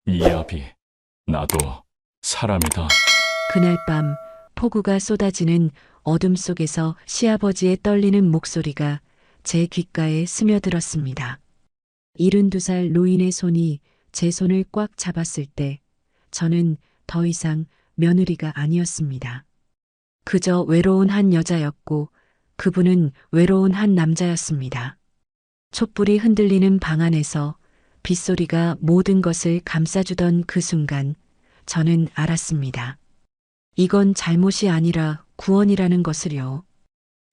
이야비, 나도 사람이다. 그날 밤 폭우가 쏟아지는 어둠 속에서 시아버지의 떨리는 목소리가 제 귓가에 스며들었습니다. 72살 노인의 손이 제 손을 꽉 잡았을 때 저는 더 이상 며느리가 아니었습니다. 그저 외로운 한 여자였고 그분은 외로운 한 남자였습니다. 촛불이 흔들리는 방 안에서 빗소리가 모든 것을 감싸주던 그 순간 저는 알았습니다. 이건 잘못이 아니라 구원이라는 것을요.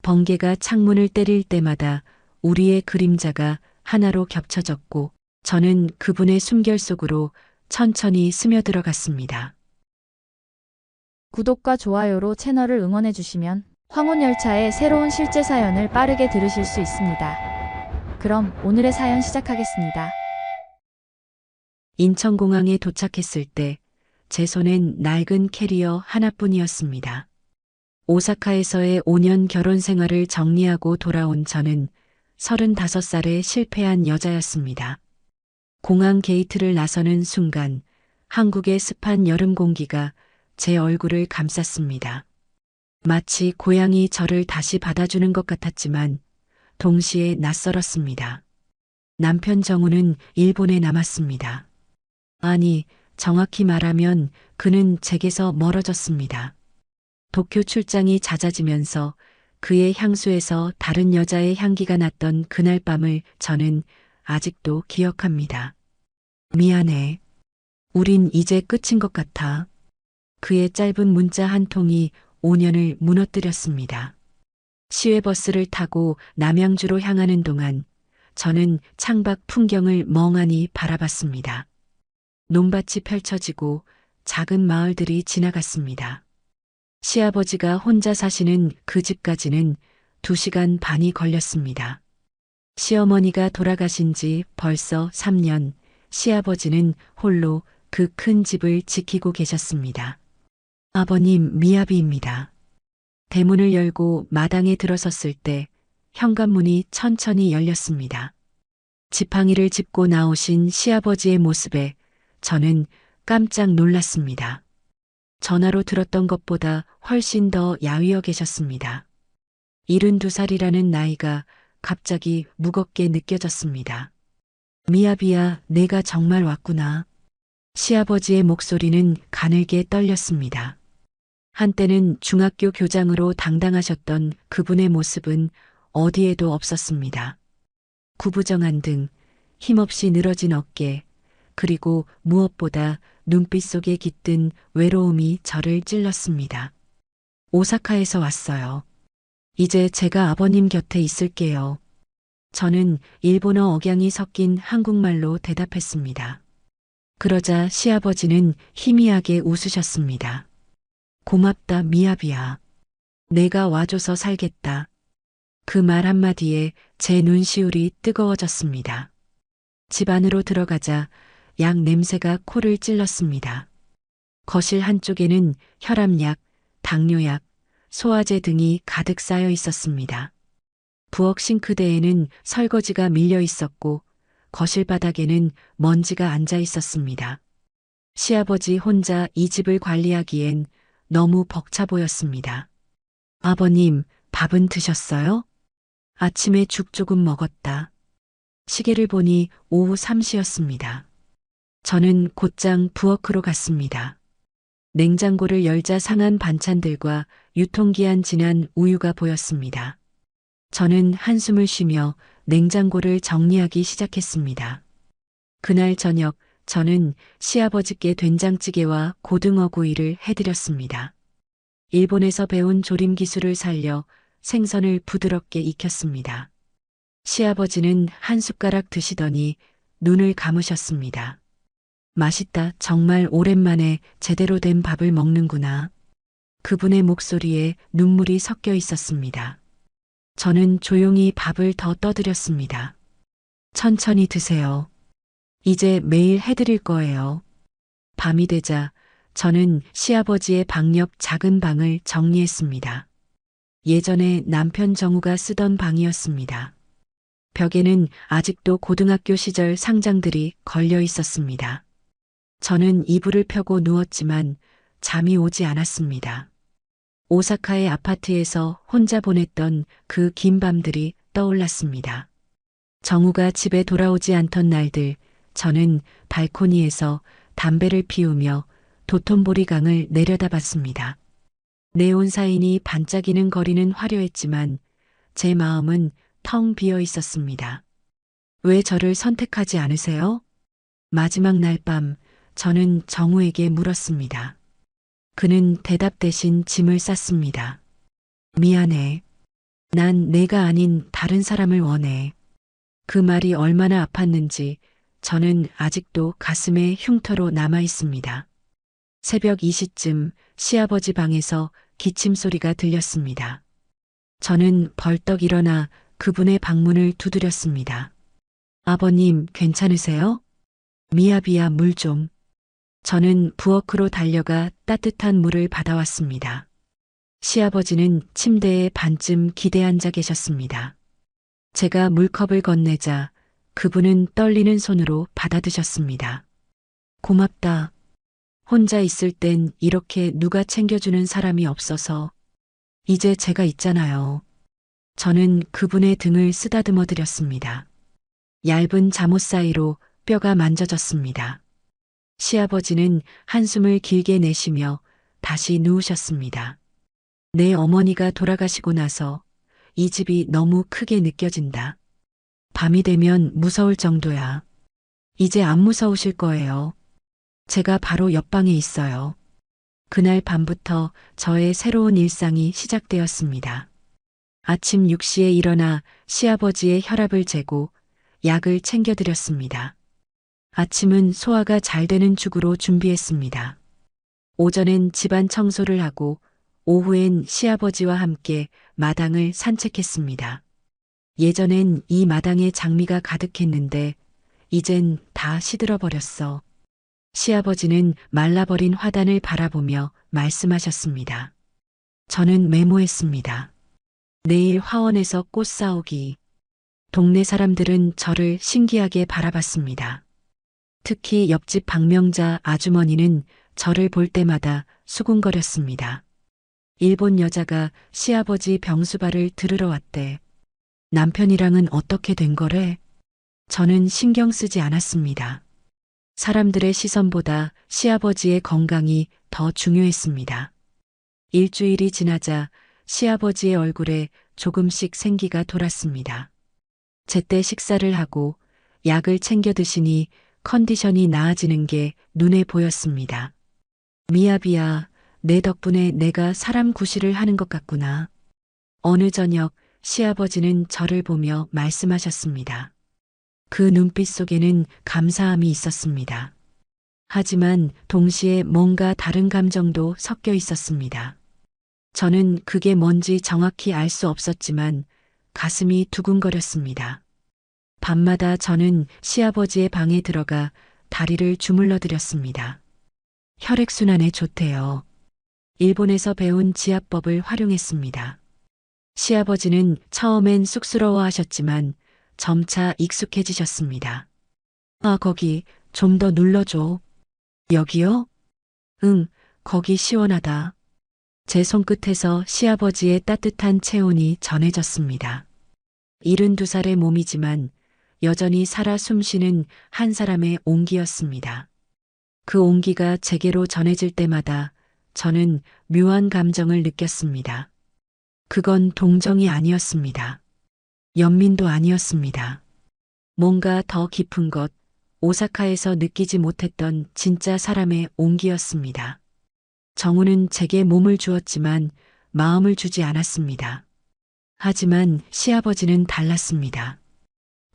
번개가 창문을 때릴 때마다 우리의 그림자가 하나로 겹쳐졌고 저는 그분의 숨결 속으로 천천히 스며들어갔습니다. 구독과 좋아요로 채널을 응원해 주시면 황혼열차의 새로운 실제 사연을 빠르게 들으실 수 있습니다. 그럼 오늘의 사연 시작하겠습니다. 인천공항에 도착했을 때 제 손엔 낡은 캐리어 하나뿐이었습니다. 오사카에서의 5년 결혼 생활을 정리하고 돌아온 저는 35살에 실패한 여자였습니다. 공항 게이트를 나서는 순간 한국의 습한 여름 공기가 제 얼굴을 감쌌습니다. 마치 고향이 저를 다시 받아주는 것 같았지만 동시에 낯설었습니다. 남편 정우는 일본에 남았습니다. 아니, 정확히 말하면 그는 제게서 멀어졌습니다. 도쿄 출장이 잦아지면서 그의 향수에서 다른 여자의 향기가 났던 그날 밤을 저는 아직도 기억합니다. 미안해. 우린 이제 끝인 것 같아. 그의 짧은 문자 한 통이 5년을 무너뜨렸습니다. 시외버스를 타고 남양주로 향하는 동안 저는 창밖 풍경을 멍하니 바라봤습니다. 논밭이 펼쳐지고 작은 마을들이 지나갔습니다. 시아버지가 혼자 사시는 그 집까지는 2시간 반이 걸렸습니다. 시어머니가 돌아가신 지 벌써 3년, 시아버지는 홀로 그 큰 집을 지키고 계셨습니다. 아버님, 미야비입니다. 대문을 열고 마당에 들어섰을 때 현관문이 천천히 열렸습니다. 지팡이를 짚고 나오신 시아버지의 모습에 저는 깜짝 놀랐습니다. 전화로 들었던 것보다 훨씬 더 야위어 계셨습니다. 72살이라는 나이가 갑자기 무겁게 느껴졌습니다. 미야비야, 내가 정말 왔구나. 시아버지의 목소리는 가늘게 떨렸습니다. 한때는 중학교 교장으로 당당하셨던 그분의 모습은 어디에도 없었습니다. 구부정한 등, 힘없이 늘어진 어깨, 그리고 무엇보다 눈빛 속에 깃든 외로움이 저를 찔렀습니다. 오사카에서 왔어요. 이제 제가 아버님 곁에 있을게요. 저는 일본어 억양이 섞인 한국말로 대답했습니다. 그러자 시아버지는 희미하게 웃으셨습니다. 고맙다, 미야비야. 내가 와줘서 살겠다. 그 말 한마디에 제 눈시울이 뜨거워졌습니다. 집 안으로 들어가자 약 냄새가 코를 찔렀습니다. 거실 한쪽에는 혈압약, 당뇨약, 소화제 등이 가득 쌓여 있었습니다. 부엌 싱크대에는 설거지가 밀려 있었고 거실 바닥에는 먼지가 앉아 있었습니다. 시아버지 혼자 이 집을 관리하기엔 너무 벅차 보였습니다. 아버님, 밥은 드셨어요? 아침에 죽 조금 먹었다. 시계를 보니 오후 3시였습니다. 저는 곧장 부엌으로 갔습니다. 냉장고를 열자 상한 반찬들과 유통기한 지난 우유가 보였습니다. 저는 한숨을 쉬며 냉장고를 정리하기 시작했습니다. 그날 저녁 저는 시아버지께 된장찌개와 고등어 구이를 해드렸습니다. 일본에서 배운 조림 기술을 살려 생선을 부드럽게 익혔습니다. 시아버지는 한 숟가락 드시더니 눈을 감으셨습니다. 맛있다. 정말 오랜만에 제대로 된 밥을 먹는구나. 그분의 목소리에 눈물이 섞여 있었습니다. 저는 조용히 밥을 더 떠드렸습니다. 천천히 드세요. 이제 매일 해드릴 거예요. 밤이 되자 저는 시아버지의 방 옆 작은 방을 정리했습니다. 예전에 남편 정우가 쓰던 방이었습니다. 벽에는 아직도 고등학교 시절 상장들이 걸려 있었습니다. 저는 이불을 펴고 누웠지만 잠이 오지 않았습니다. 오사카의 아파트에서 혼자 보냈던 그 긴 밤들이 떠올랐습니다. 정우가 집에 돌아오지 않던 날들, 저는 발코니에서 담배를 피우며 도톤보리 강을 내려다봤습니다. 네온사인이 반짝이는 거리는 화려했지만 제 마음은 텅 비어 있었습니다. 왜 저를 선택하지 않으세요? 마지막 날 밤 저는 정우에게 물었습니다. 그는 대답 대신 짐을 쌌습니다. 미안해. 난 내가 아닌 다른 사람을 원해. 그 말이 얼마나 아팠는지 저는 아직도 가슴에 흉터로 남아 있습니다. 새벽 2시쯤 시아버지 방에서 기침 소리가 들렸습니다. 저는 벌떡 일어나 그분의 방문을 두드렸습니다. 아버님, 괜찮으세요? 미야비야, 물 좀. 저는 부엌으로 달려가 따뜻한 물을 받아왔습니다. 시아버지는 침대에 반쯤 기대 앉아 계셨습니다. 제가 물컵을 건네자 그분은 떨리는 손으로 받아드셨습니다. 고맙다. 혼자 있을 땐 이렇게 누가 챙겨주는 사람이 없어서 이제 제가 있잖아요. 저는 그분의 등을 쓰다듬어 드렸습니다. 얇은 잠옷 사이로 뼈가 만져졌습니다. 시아버지는 한숨을 길게 내쉬며 다시 누우셨습니다. 내 어머니가 돌아가시고 나서 이 집이 너무 크게 느껴진다. 밤이 되면 무서울 정도야. 이제 안 무서우실 거예요. 제가 바로 옆방에 있어요. 그날 밤부터 저의 새로운 일상이 시작되었습니다. 아침 6시에 일어나 시아버지의 혈압을 재고 약을 챙겨드렸습니다. 아침은 소화가 잘 되는 죽으로 준비했습니다. 오전엔 집안 청소를 하고 오후엔 시아버지와 함께 마당을 산책했습니다. 예전엔 이 마당에 장미가 가득했는데 이젠 다 시들어 버렸어. 시아버지는 말라버린 화단을 바라보며 말씀하셨습니다. 저는 메모했습니다. 내일 화원에서 꽃 사오기. 동네 사람들은 저를 신기하게 바라봤습니다. 특히 옆집 박명자 아주머니는 저를 볼 때마다 수군거렸습니다. 일본 여자가 시아버지 병수발을 들으러 왔대. 남편이랑은 어떻게 된 거래? 저는 신경 쓰지 않았습니다. 사람들의 시선보다 시아버지의 건강이 더 중요했습니다. 일주일이 지나자 시아버지의 얼굴에 조금씩 생기가 돌았습니다. 제때 식사를 하고 약을 챙겨 드시니 컨디션이 나아지는 게 눈에 보였습니다. 미야비야, 내 덕분에 내가 사람 구실을 하는 것 같구나. 어느 저녁 시아버지는 저를 보며 말씀하셨습니다. 그 눈빛 속에는 감사함이 있었습니다. 하지만 동시에 뭔가 다른 감정도 섞여 있었습니다. 저는 그게 뭔지 정확히 알 수 없었지만 가슴이 두근거렸습니다. 밤마다 저는 시아버지의 방에 들어가 다리를 주물러 드렸습니다. 혈액순환에 좋대요. 일본에서 배운 지압법을 활용했습니다. 시아버지는 처음엔 쑥스러워 하셨지만 점차 익숙해지셨습니다. 아, 거기 좀 더 눌러줘. 여기요? 응, 거기 시원하다. 제 손끝에서 시아버지의 따뜻한 체온이 전해졌습니다. 72살의 몸이지만 여전히 살아 숨쉬는 한 사람의 온기였습니다. 그 온기가 제게로 전해질 때마다 저는 묘한 감정을 느꼈습니다. 그건 동정이 아니었습니다. 연민도 아니었습니다. 뭔가 더 깊은 것, 오사카에서 느끼지 못했던 진짜 사람의 온기였습니다. 정우는 제게 몸을 주었지만 마음을 주지 않았습니다. 하지만 시아버지는 달랐습니다.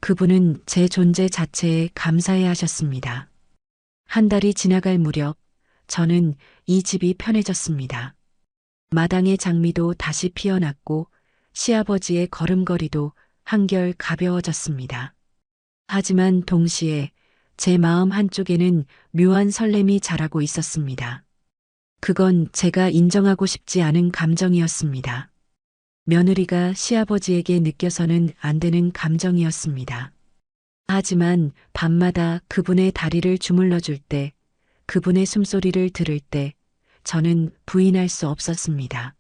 그분은 제 존재 자체에 감사해 하셨습니다. 한 달이 지나갈 무렵 저는 이 집이 편해졌습니다. 마당의 장미도 다시 피어났고 시아버지의 걸음걸이도 한결 가벼워졌습니다. 하지만 동시에 제 마음 한쪽에는 묘한 설렘이 자라고 있었습니다. 그건 제가 인정하고 싶지 않은 감정이었습니다. 며느리가 시아버지에게 느껴서는 안 되는 감정이었습니다. 하지만 밤마다 그분의 다리를 주물러 줄 때 그분의 숨소리를 들을 때 저는 부인할 수 없었습니다.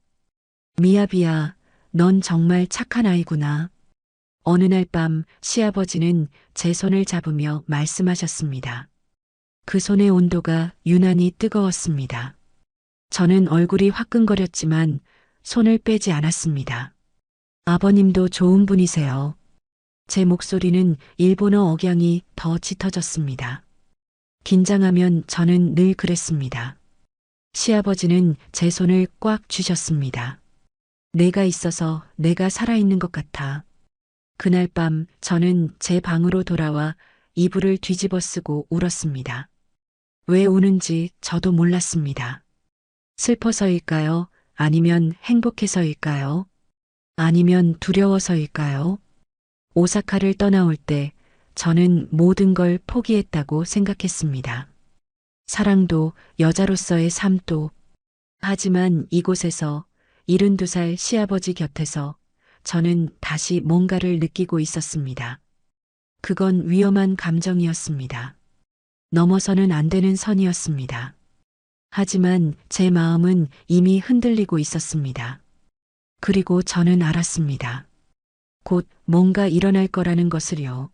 미아비야, 넌 정말 착한 아이구나. 어느 날 밤 시아버지는 제 손을 잡으며 말씀하셨습니다. 그 손의 온도가 유난히 뜨거웠습니다. 저는 얼굴이 화끈거렸지만 손을 빼지 않았습니다. 아버님도 좋은 분이세요. 제 목소리는 일본어 억양이 더 짙어졌습니다. 긴장하면 저는 늘 그랬습니다. 시아버지는 제 손을 꽉 쥐셨습니다. 내가 있어서 내가 살아있는 것 같아. 그날 밤 저는 제 방으로 돌아와 이불을 뒤집어 쓰고 울었습니다. 왜 우는지 저도 몰랐습니다. 슬퍼서일까요? 아니면 행복해서일까요? 아니면 두려워서일까요? 오사카를 떠나올 때 저는 모든 걸 포기했다고 생각했습니다. 사랑도 여자로서의 삶도. 하지만 이곳에서 72살 시아버지 곁에서 저는 다시 뭔가를 느끼고 있었습니다. 그건 위험한 감정이었습니다. 넘어서는 안 되는 선이었습니다. 하지만 제 마음은 이미 흔들리고 있었습니다. 그리고 저는 알았습니다. 곧 뭔가 일어날 거라는 것을요.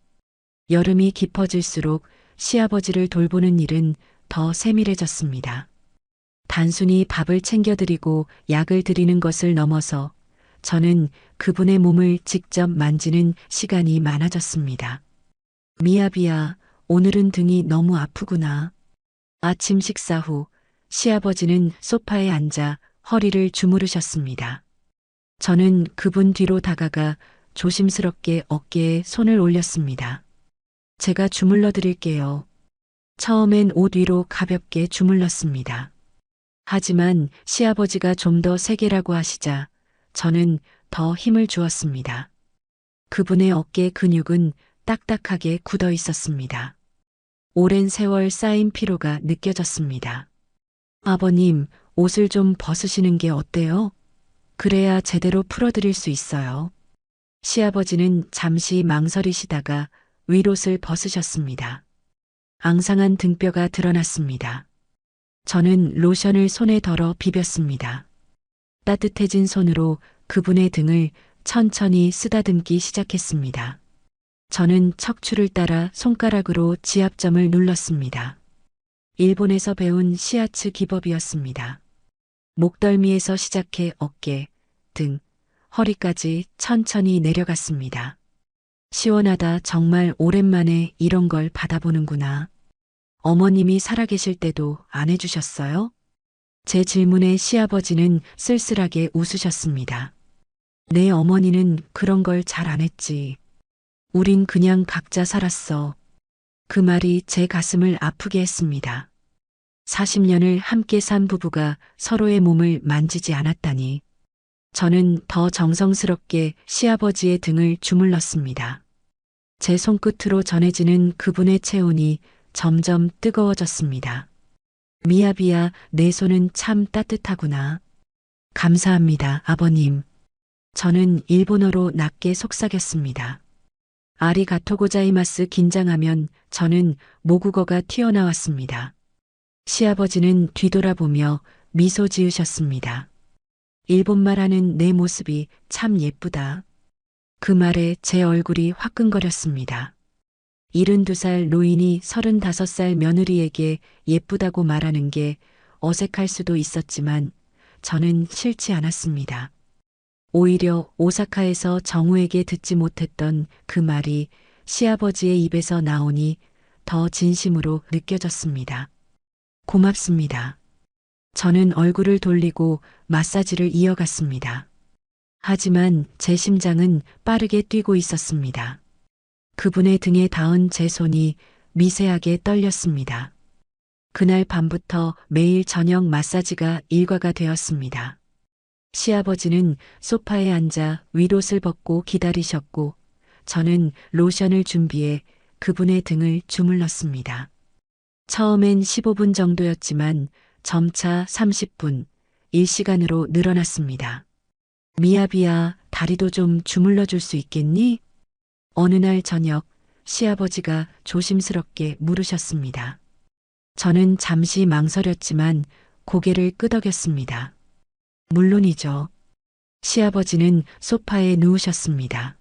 여름이 깊어질수록 시아버지를 돌보는 일은 더 세밀해졌습니다. 단순히 밥을 챙겨드리고 약을 드리는 것을 넘어서 저는 그분의 몸을 직접 만지는 시간이 많아졌습니다. 미야비야, 오늘은 등이 너무 아프구나. 아침 식사 후 시아버지는 소파에 앉아 허리를 주무르셨습니다. 저는 그분 뒤로 다가가 조심스럽게 어깨에 손을 올렸습니다. 제가 주물러 드릴게요. 처음엔 옷 위로 가볍게 주물렀습니다. 하지만 시아버지가 좀 더 세게라고 하시자 저는 더 힘을 주었습니다. 그분의 어깨 근육은 딱딱하게 굳어 있었습니다. 오랜 세월 쌓인 피로가 느껴졌습니다. 아버님, 옷을 좀 벗으시는 게 어때요? 그래야 제대로 풀어드릴 수 있어요. 시아버지는 잠시 망설이시다가 윗옷을 벗으셨습니다. 앙상한 등뼈가 드러났습니다. 저는 로션을 손에 덜어 비볐습니다. 따뜻해진 손으로 그분의 등을 천천히 쓰다듬기 시작했습니다. 저는 척추를 따라 손가락으로 지압점을 눌렀습니다. 일본에서 배운 시아츠 기법이었습니다. 목덜미에서 시작해 어깨, 등, 허리까지 천천히 내려갔습니다. 시원하다. 정말 오랜만에 이런 걸 받아보는구나. 어머님이 살아계실 때도 안 해주셨어요? 제 질문에 시아버지는 쓸쓸하게 웃으셨습니다. 내 어머니는 그런 걸 잘 안 했지. 우린 그냥 각자 살았어. 그 말이 제 가슴을 아프게 했습니다. 40년을 함께 산 부부가 서로의 몸을 만지지 않았다니. 저는 더 정성스럽게 시아버지의 등을 주물렀습니다. 제 손끝으로 전해지는 그분의 체온이 점점 뜨거워졌습니다. 미야비야, 내 손은 참 따뜻하구나. 감사합니다, 아버님. 저는 일본어로 낮게 속삭였습니다. 아리가토 고자이마스. 긴장하면 저는 모국어가 튀어나왔습니다. 시아버지는 뒤돌아보며 미소 지으셨습니다. 일본말 하는 내 모습이 참 예쁘다. 그 말에 제 얼굴이 화끈거렸습니다. 72살 노인이 35살 며느리에게 예쁘다고 말하는 게 어색할 수도 있었지만 저는 싫지 않았습니다. 오히려 오사카에서 정우에게 듣지 못했던 그 말이 시아버지의 입에서 나오니 더 진심으로 느껴졌습니다. 고맙습니다. 저는 얼굴을 돌리고 마사지를 이어갔습니다. 하지만 제 심장은 빠르게 뛰고 있었습니다. 그분의 등에 닿은 제 손이 미세하게 떨렸습니다. 그날 밤부터 매일 저녁 마사지가 일과가 되었습니다. 시아버지는 소파에 앉아 윗옷을 벗고 기다리셨고 저는 로션을 준비해 그분의 등을 주물렀습니다. 처음엔 15분 정도였지만 점차 30분, 1시간으로 늘어났습니다. 미야비야, 다리도 좀 주물러 줄 수 있겠니? 어느 날 저녁 시아버지가 조심스럽게 물으셨습니다. 저는 잠시 망설였지만 고개를 끄덕였습니다. 물론이죠. 시아버지는 소파에 누우셨습니다.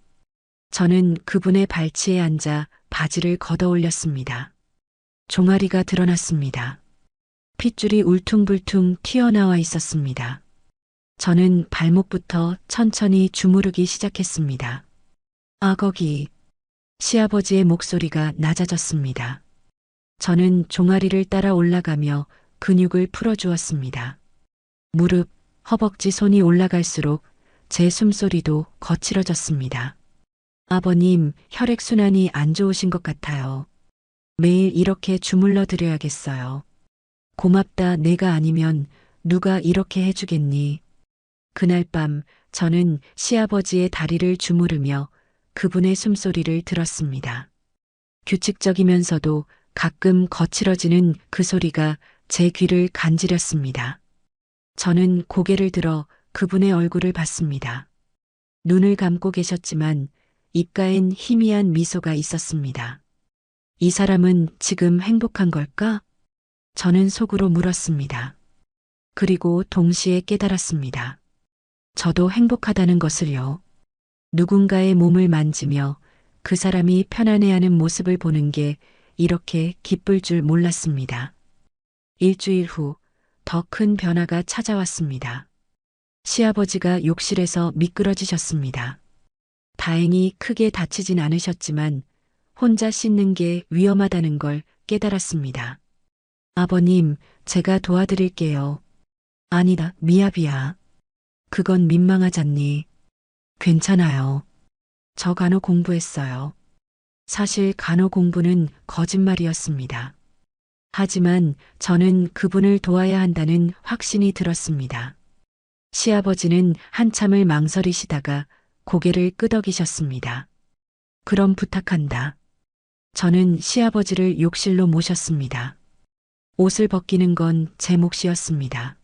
저는 그분의 발치에 앉아 바지를 걷어 올렸습니다. 종아리가 드러났습니다. 핏줄이 울퉁불퉁 튀어나와 있었습니다. 저는 발목부터 천천히 주무르기 시작했습니다. 거기. 시아버지의 목소리가 낮아졌습니다. 저는 종아리를 따라 올라가며 근육을 풀어주었습니다. 무릎, 허벅지 손이 올라갈수록 제 숨소리도 거칠어졌습니다. 아버님, 혈액순환이 안 좋으신 것 같아요. 매일 이렇게 주물러 드려야겠어요. 고맙다, 내가 아니면 누가 이렇게 해주겠니? 그날 밤 저는 시아버지의 다리를 주무르며 그분의 숨소리를 들었습니다. 규칙적이면서도 가끔 거칠어지는 그 소리가 제 귀를 간지렸습니다. 저는 고개를 들어 그분의 얼굴을 봤습니다. 눈을 감고 계셨지만 입가엔 희미한 미소가 있었습니다. 이 사람은 지금 행복한 걸까? 저는 속으로 물었습니다. 그리고 동시에 깨달았습니다. 저도 행복하다는 것을요. 누군가의 몸을 만지며 그 사람이 편안해하는 모습을 보는 게 이렇게 기쁠 줄 몰랐습니다. 일주일 후 더 큰 변화가 찾아왔습니다. 시아버지가 욕실에서 미끄러지셨습니다. 다행히 크게 다치진 않으셨지만 혼자 씻는 게 위험하다는 걸 깨달았습니다. 아버님, 제가 도와드릴게요. 아니다, 미합이야. 그건 민망하잖니. 괜찮아요. 저 간호 공부했어요. 사실 간호 공부는 거짓말이었습니다. 하지만 저는 그분을 도와야 한다는 확신이 들었습니다. 시아버지는 한참을 망설이시다가 고개를 끄덕이셨습니다. 그럼 부탁한다. 저는 시아버지를 욕실로 모셨습니다. 옷을 벗기는 건 제 몫이었습니다.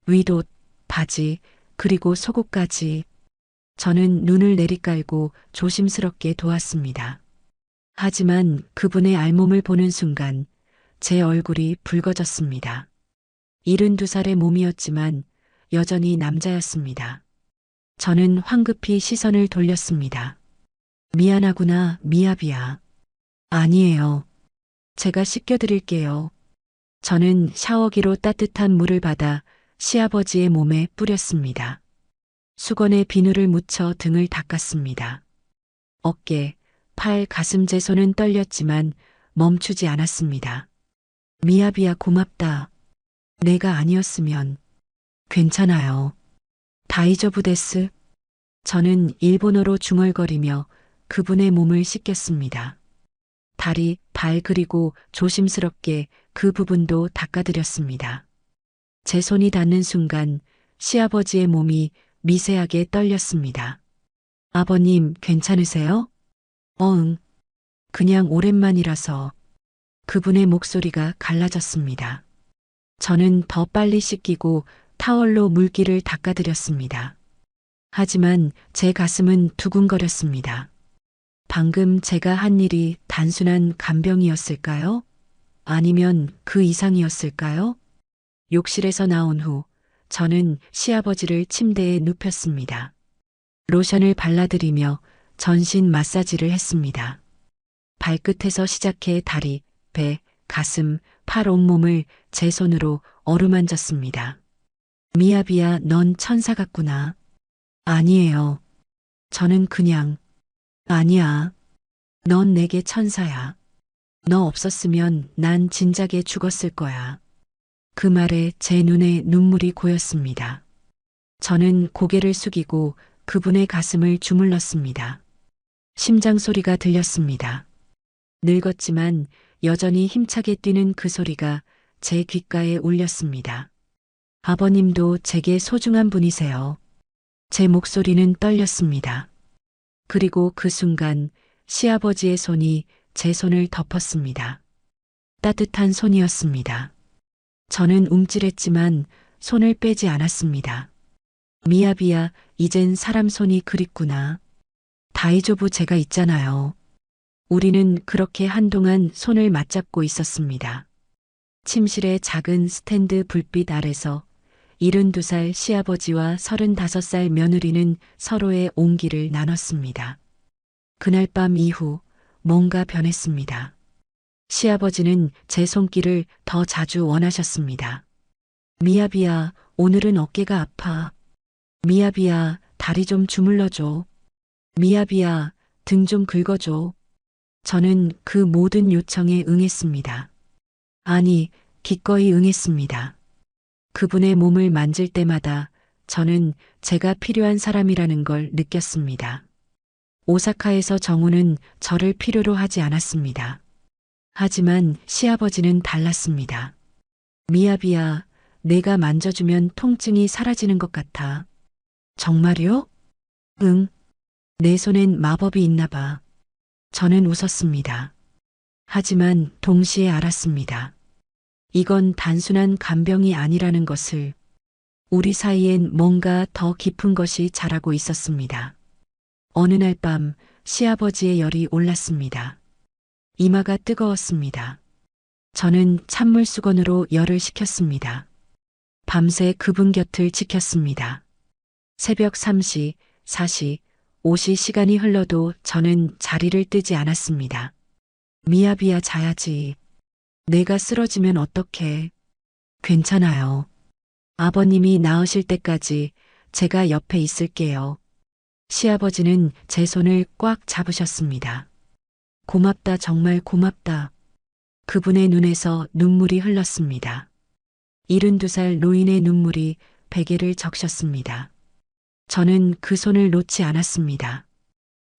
윗옷, 바지, 그리고 속옷까지. 저는 눈을 내리깔고 조심스럽게 도왔습니다. 하지만 그분의 알몸을 보는 순간 제 얼굴이 붉어졌습니다. 72살의 몸이었지만 여전히 남자였습니다. 저는 황급히 시선을 돌렸습니다. 미안하구나, 미합이야. 아니에요. 제가 씻겨드릴게요. 저는 샤워기로 따뜻한 물을 받아 시아버지의 몸에 뿌렸습니다. 수건에 비누를 묻혀 등을 닦았습니다. 어깨, 팔, 가슴, 제 손은 떨렸지만 멈추지 않았습니다. 미합이야, 고맙다. 내가 아니었으면. 괜찮아요. 다이저부 데스. 저는 일본어로 중얼거리며 그분의 몸을 씻겼습니다. 다리, 발 그리고 조심스럽게 그 부분도 닦아드렸습니다. 제 손이 닿는 순간 시아버지의 몸이 미세하게 떨렸습니다. 아버님, 괜찮으세요? 응. 그냥 오랜만이라서. 그분의 목소리가 갈라졌습니다. 저는 더 빨리 씻기고 타월로 물기를 닦아드렸습니다. 하지만 제 가슴은 두근거렸습니다. 방금 제가 한 일이 단순한 간병이었을까요? 아니면 그 이상이었을까요? 욕실에서 나온 후 저는 시아버지를 침대에 눕혔습니다. 로션을 발라드리며 전신 마사지를 했습니다. 발끝에서 시작해 다리, 배, 가슴, 팔 온몸을 제 손으로 어루만졌습니다. 미합이야, 넌 천사 같구나. 아니에요. 저는 그냥. 아니야. 넌 내게 천사야. 너 없었으면 난 진작에 죽었을 거야. 그 말에 제 눈에 눈물이 고였습니다. 저는 고개를 숙이고 그분의 가슴을 주물렀습니다. 심장 소리가 들렸습니다. 늙었지만 여전히 힘차게 뛰는 그 소리가 제 귓가에 울렸습니다. 아버님도 제게 소중한 분이세요. 제 목소리는 떨렸습니다. 그리고 그 순간 시아버지의 손이 제 손을 덮었습니다. 따뜻한 손이었습니다. 저는 움찔했지만 손을 빼지 않았습니다. 미합이야, 이젠 사람 손이 그립구나. 다이조부 제가 있잖아요. 우리는 그렇게 한동안 손을 맞잡고 있었습니다. 침실의 작은 스탠드 불빛 아래서 72살 시아버지와 35살 며느리는 서로의 온기를 나눴습니다. 그날 밤 이후 뭔가 변했습니다. 시아버지는 제 손길을 더 자주 원하셨습니다. 미아비야, 오늘은 어깨가 아파. 미아비야, 다리 좀 주물러줘. 미아비야, 등 좀 긁어줘. 저는 그 모든 요청에 응했습니다. 아니, 기꺼이 응했습니다. 그분의 몸을 만질 때마다 저는 제가 필요한 사람이라는 걸 느꼈습니다. 오사카에서 정우는 저를 필요로 하지 않았습니다. 하지만 시아버지는 달랐습니다. 미야비야, 내가 만져주면 통증이 사라지는 것 같아. 정말요? 응. 내 손엔 마법이 있나 봐. 저는 웃었습니다. 하지만 동시에 알았습니다. 이건 단순한 간병이 아니라는 것을. 우리 사이엔 뭔가 더 깊은 것이 자라고 있었습니다. 어느 날 밤 시아버지의 열이 올랐습니다. 이마가 뜨거웠습니다. 저는 찬물 수건으로 열을 식혔습니다. 밤새 그분 곁을 지켰습니다. 새벽 3시, 4시, 5시 시간이 흘러도 저는 자리를 뜨지 않았습니다. 미야비야, 자야지. 내가 쓰러지면 어떡해. 괜찮아요. 아버님이 나으실 때까지 제가 옆에 있을게요. 시아버지는 제 손을 꽉 잡으셨습니다. 고맙다, 정말 고맙다. 그분의 눈에서 눈물이 흘렀습니다. 72살 노인의 눈물이 베개를 적셨습니다. 저는 그 손을 놓지 않았습니다.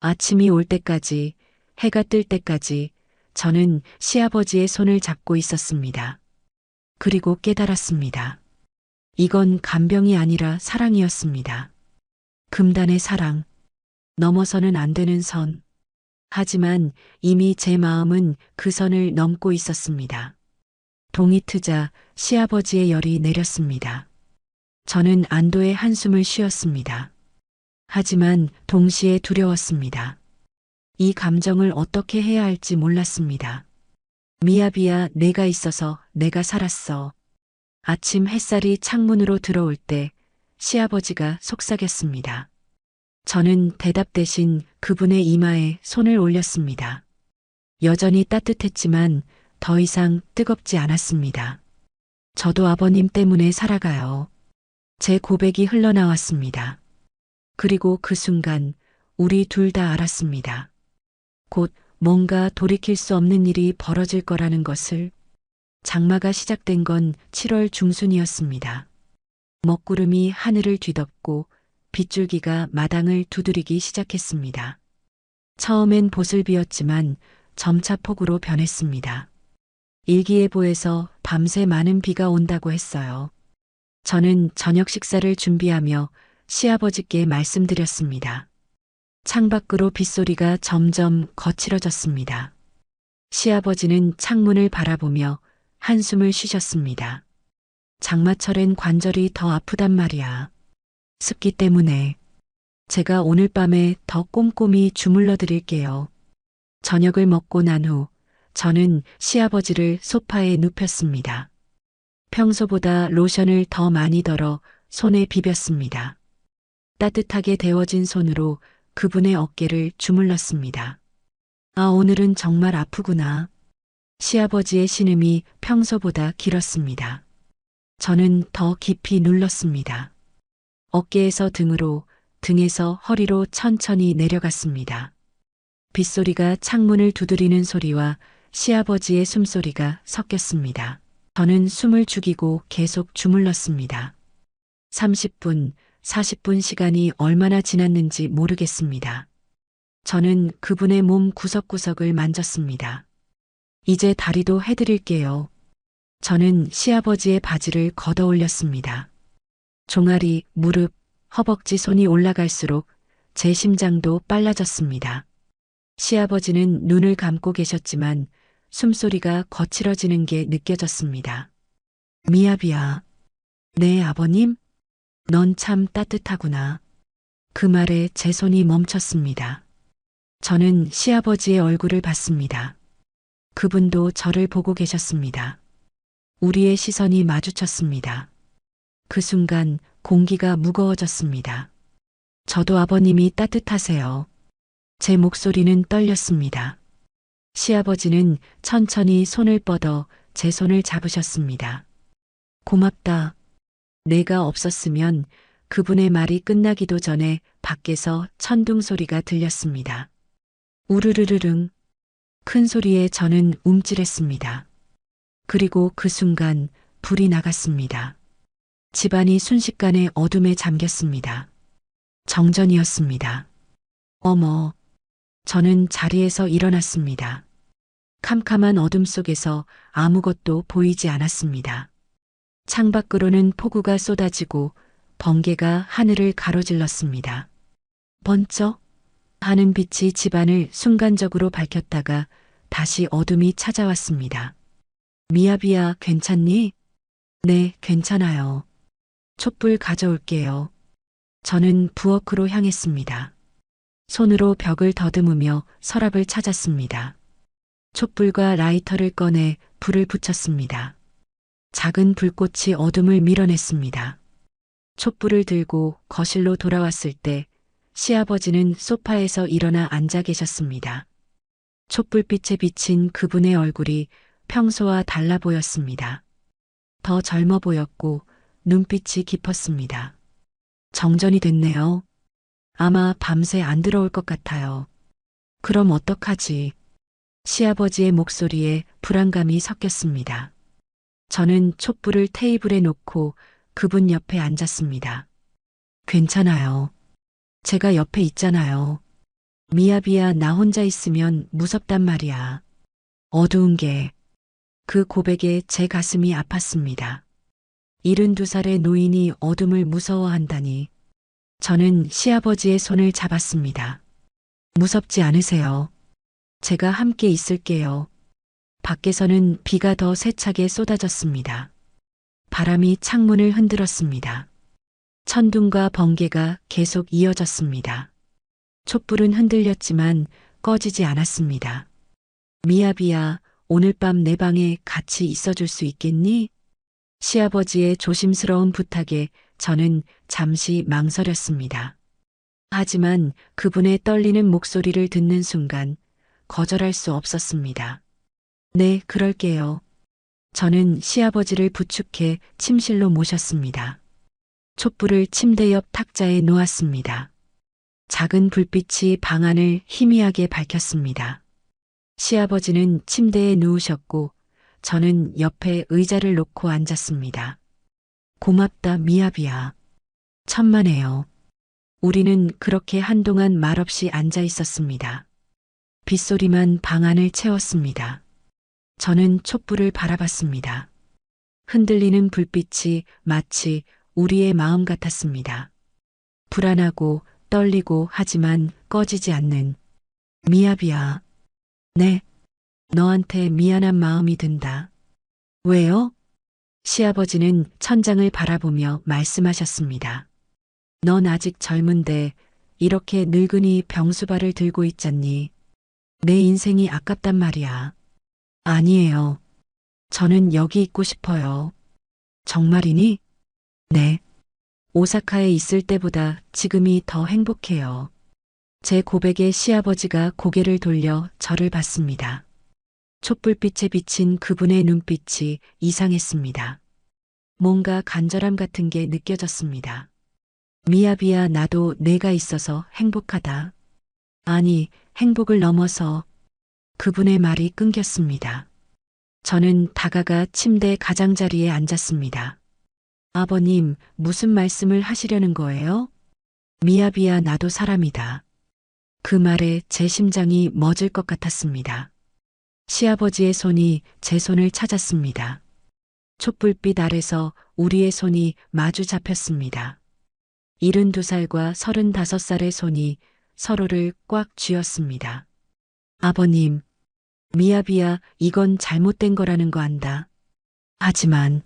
아침이 올 때까지, 해가 뜰 때까지 저는 시아버지의 손을 잡고 있었습니다. 그리고 깨달았습니다. 이건 간병이 아니라 사랑이었습니다. 금단의 사랑, 넘어서는 안 되는 선. 하지만 이미 제 마음은 그 선을 넘고 있었습니다. 동이 트자 시아버지의 열이 내렸습니다. 저는 안도의 한숨을 쉬었습니다. 하지만 동시에 두려웠습니다. 이 감정을 어떻게 해야 할지 몰랐습니다. 미야비야, 내가 있어서 내가 살았어. 아침 햇살이 창문으로 들어올 때 시아버지가 속삭였습니다. 저는 대답 대신 그분의 이마에 손을 올렸습니다. 여전히 따뜻했지만 더 이상 뜨겁지 않았습니다. 저도 아버님 때문에 살아가요. 제 고백이 흘러나왔습니다. 그리고 그 순간 우리 둘 다 알았습니다. 곧 뭔가 돌이킬 수 없는 일이 벌어질 거라는 것을. 장마가 시작된 건 7월 중순이었습니다. 먹구름이 하늘을 뒤덮고 빗줄기가 마당을 두드리기 시작했습니다. 처음엔 보슬비였지만 점차 폭우로 변했습니다. 일기예보에서 밤새 많은 비가 온다고 했어요. 저는 저녁 식사를 준비하며 시아버지께 말씀드렸습니다. 창밖으로 빗소리가 점점 거칠어졌습니다. 시아버지는 창문을 바라보며 한숨을 쉬셨습니다. 장마철엔 관절이 더 아프단 말이야. 습기 때문에. 제가 오늘 밤에 더 꼼꼼히 주물러 드릴게요. 저녁을 먹고 난 후 저는 시아버지를 소파에 눕혔습니다. 평소보다 로션을 더 많이 덜어 손에 비볐습니다. 따뜻하게 데워진 손으로 그분의 어깨를 주물렀습니다. 아, 오늘은 정말 아프구나. 시아버지의 신음이 평소보다 길었습니다. 저는 더 깊이 눌렀습니다. 어깨에서 등으로, 등에서 허리로 천천히 내려갔습니다. 빗소리가 창문을 두드리는 소리와 시아버지의 숨소리가 섞였습니다. 저는 숨을 죽이고 계속 주물렀습니다. 30분, 40분 시간이 얼마나 지났는지 모르겠습니다. 저는 그분의 몸 구석구석을 만졌습니다. 이제 다리도 해드릴게요. 저는 시아버지의 바지를 걷어 올렸습니다. 종아리, 무릎, 허벅지 손이 올라갈수록 제 심장도 빨라졌습니다. 시아버지는 눈을 감고 계셨지만 숨소리가 거칠어지는 게 느껴졌습니다. 미야비야. 네, 아버님? 넌 참 따뜻하구나. 그 말에 제 손이 멈췄습니다. 저는 시아버지의 얼굴을 봤습니다. 그분도 저를 보고 계셨습니다. 우리의 시선이 마주쳤습니다. 그 순간 공기가 무거워졌습니다. 저도 아버님이 따뜻하세요. 제 목소리는 떨렸습니다. 시아버지는 천천히 손을 뻗어 제 손을 잡으셨습니다. 고맙다. 내가 없었으면 그분의 말이 끝나기도 전에 밖에서 천둥 소리가 들렸습니다. 우르르르릉. 큰 소리에 저는 움찔했습니다. 그리고 그 순간 불이 나갔습니다. 집안이 순식간에 어둠에 잠겼습니다. 정전이었습니다. 어머. 저는 자리에서 일어났습니다. 캄캄한 어둠 속에서 아무것도 보이지 않았습니다. 창밖으로는 폭우가 쏟아지고 번개가 하늘을 가로질렀습니다. 번쩍 하는 빛이 집안을 순간적으로 밝혔다가 다시 어둠이 찾아왔습니다. 미야비야, 괜찮니? 네, 괜찮아요. 촛불 가져올게요. 저는 부엌으로 향했습니다. 손으로 벽을 더듬으며 서랍을 찾았습니다. 촛불과 라이터를 꺼내 불을 붙였습니다. 작은 불꽃이 어둠을 밀어냈습니다. 촛불을 들고 거실로 돌아왔을 때 시아버지는 소파에서 일어나 앉아 계셨습니다. 촛불빛에 비친 그분의 얼굴이 평소와 달라 보였습니다. 더 젊어 보였고 눈빛이 깊었습니다. 정전이 됐네요. 아마 밤새 안 들어올 것 같아요. 그럼 어떡하지? 시아버지의 목소리에 불안감이 섞였습니다. 저는 촛불을 테이블에 놓고 그분 옆에 앉았습니다. 괜찮아요. 제가 옆에 있잖아요. 미야비야, 나 혼자 있으면 무섭단 말이야. 어두운 게. 그 고백에 제 가슴이 아팠습니다. 72살의 노인이 어둠을 무서워한다니. 저는 시아버지의 손을 잡았습니다. 무섭지 않으세요? 제가 함께 있을게요. 밖에서는 비가 더 세차게 쏟아졌습니다. 바람이 창문을 흔들었습니다. 천둥과 번개가 계속 이어졌습니다. 촛불은 흔들렸지만 꺼지지 않았습니다. 미야비야, 오늘 밤 내 방에 같이 있어줄 수 있겠니? 시아버지의 조심스러운 부탁에 저는 잠시 망설였습니다. 하지만 그분의 떨리는 목소리를 듣는 순간 거절할 수 없었습니다. 네, 그럴게요. 저는 시아버지를 부축해 침실로 모셨습니다. 촛불을 침대 옆 탁자에 놓았습니다. 작은 불빛이 방 안을 희미하게 밝혔습니다. 시아버지는 침대에 누우셨고 저는 옆에 의자를 놓고 앉았습니다. 고맙다, 미야비야. 천만에요. 우리는 그렇게 한동안 말없이 앉아 있었습니다. 빗소리만 방 안을 채웠습니다. 저는 촛불을 바라봤습니다. 흔들리는 불빛이 마치 우리의 마음 같았습니다. 불안하고 떨리고 하지만 꺼지지 않는. 미야비야. 네. 너한테 미안한 마음이 든다. 왜요? 시아버지는 천장을 바라보며 말씀하셨습니다. 넌 아직 젊은데 이렇게 늙은이 병수발을 들고 있잖니. 내 인생이 아깝단 말이야. 아니에요. 저는 여기 있고 싶어요. 정말이니? 네. 오사카에 있을 때보다 지금이 더 행복해요. 제 고백에 시아버지가 고개를 돌려 저를 봤습니다. 촛불빛에 비친 그분의 눈빛이 이상했습니다. 뭔가 간절함 같은 게 느껴졌습니다. 미야비야, 나도 내가 있어서 행복하다. 아니, 행복을 넘어서. 그분의 말이 끊겼습니다. 저는 다가가 침대 가장자리에 앉았습니다. 아버님, 무슨 말씀을 하시려는 거예요? 미야비야, 나도 사람이다. 그 말에 제 심장이 멎을 것 같았습니다. 시아버지의 손이 제 손을 찾았습니다. 촛불빛 아래서 우리의 손이 마주 잡혔습니다. 72살과 35살의 손이 서로를 꽉 쥐었습니다. 아버님, 미야비야, 이건 잘못된 거라는 거 안다. 하지만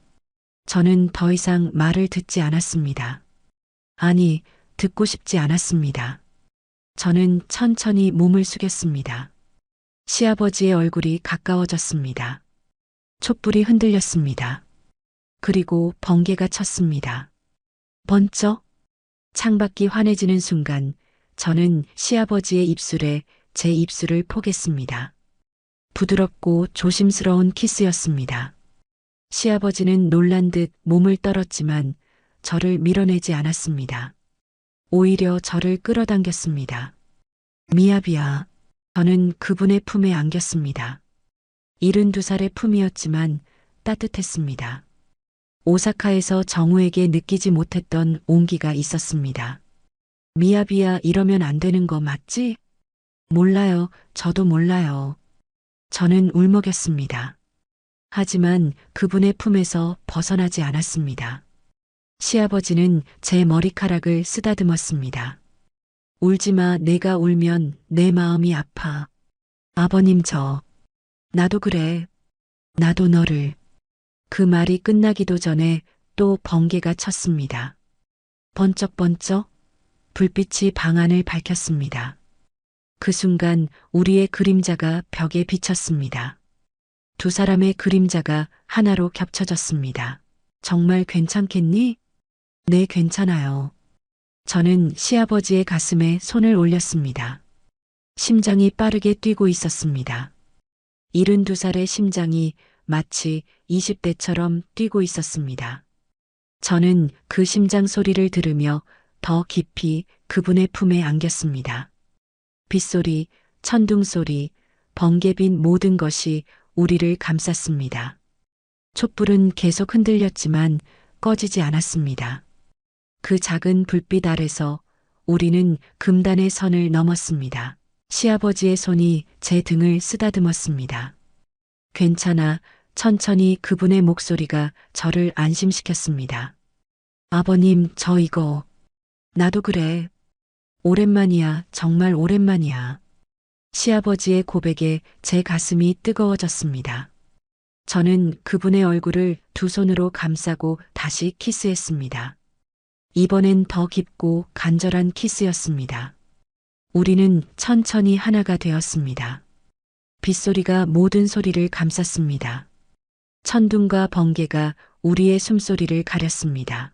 저는 더 이상 말을 듣지 않았습니다. 아니, 듣고 싶지 않았습니다. 저는 천천히 몸을 숙였습니다. 시아버지의 얼굴이 가까워졌습니다. 촛불이 흔들렸습니다. 그리고 번개가 쳤습니다. 번쩍 창밖이 환해지는 순간 저는 시아버지의 입술에 제 입술을 포겠습니다. 부드럽고 조심스러운 키스였습니다. 시아버지는 놀란 듯 몸을 떨었지만 저를 밀어내지 않았습니다. 오히려 저를 끌어당겼습니다. 미야비야. 저는 그분의 품에 안겼습니다. 72살의 품이었지만 따뜻했습니다. 오사카에서 정우에게 느끼지 못했던 온기가 있었습니다. 미야비야, 이러면 안 되는 거 맞지? 몰라요. 저도 몰라요. 저는 울먹였습니다. 하지만 그분의 품에서 벗어나지 않았습니다. 시아버지는 제 머리카락을 쓰다듬었습니다. 울지 마. 내가 울면 내 마음이 아파. 아버님, 나도 그래. 나도 너를. 그 말이 끝나기도 전에 또 번개가 쳤습니다. 번쩍번쩍 불빛이 방 안을 밝혔습니다. 그 순간 우리의 그림자가 벽에 비쳤습니다. 두 사람의 그림자가 하나로 겹쳐졌습니다. 정말 괜찮겠니? 네, 괜찮아요. 저는 시아버지의 가슴에 손을 올렸습니다. 심장이 빠르게 뛰고 있었습니다. 72살의 심장이 마치 20대처럼 뛰고 있었습니다. 저는 그 심장 소리를 들으며 더 깊이 그분의 품에 안겼습니다. 빗소리, 천둥소리, 번개빈 모든 것이 우리를 감쌌습니다. 촛불은 계속 흔들렸지만 꺼지지 않았습니다. 그 작은 불빛 아래서 우리는 금단의 선을 넘었습니다. 시아버지의 손이 제 등을 쓰다듬었습니다. 괜찮아. 천천히 그분의 목소리가 저를 안심시켰습니다. 아버님, 저 이거. 나도 그래. 오랜만이야. 정말 오랜만이야. 시아버지의 고백에 제 가슴이 뜨거워졌습니다. 저는 그분의 얼굴을 두 손으로 감싸고 다시 키스했습니다. 이번엔 더 깊고 간절한 키스였습니다. 우리는 천천히 하나가 되었습니다. 빗소리가 모든 소리를 감쌌습니다. 천둥과 번개가 우리의 숨소리를 가렸습니다.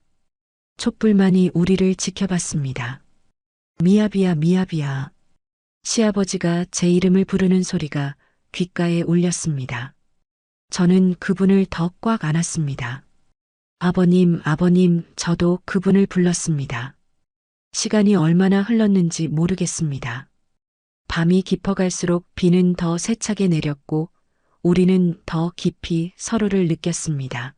촛불만이 우리를 지켜봤습니다. 미야비야, 미야비야. 시아버지가 제 이름을 부르는 소리가 귓가에 울렸습니다. 저는 그분을 더 꽉 안았습니다. 아버님, 아버님, 저도 그분을 불렀습니다. 시간이 얼마나 흘렀는지 모르겠습니다. 밤이 깊어갈수록 비는 더 세차게 내렸고 우리는 더 깊이 서로를 느꼈습니다.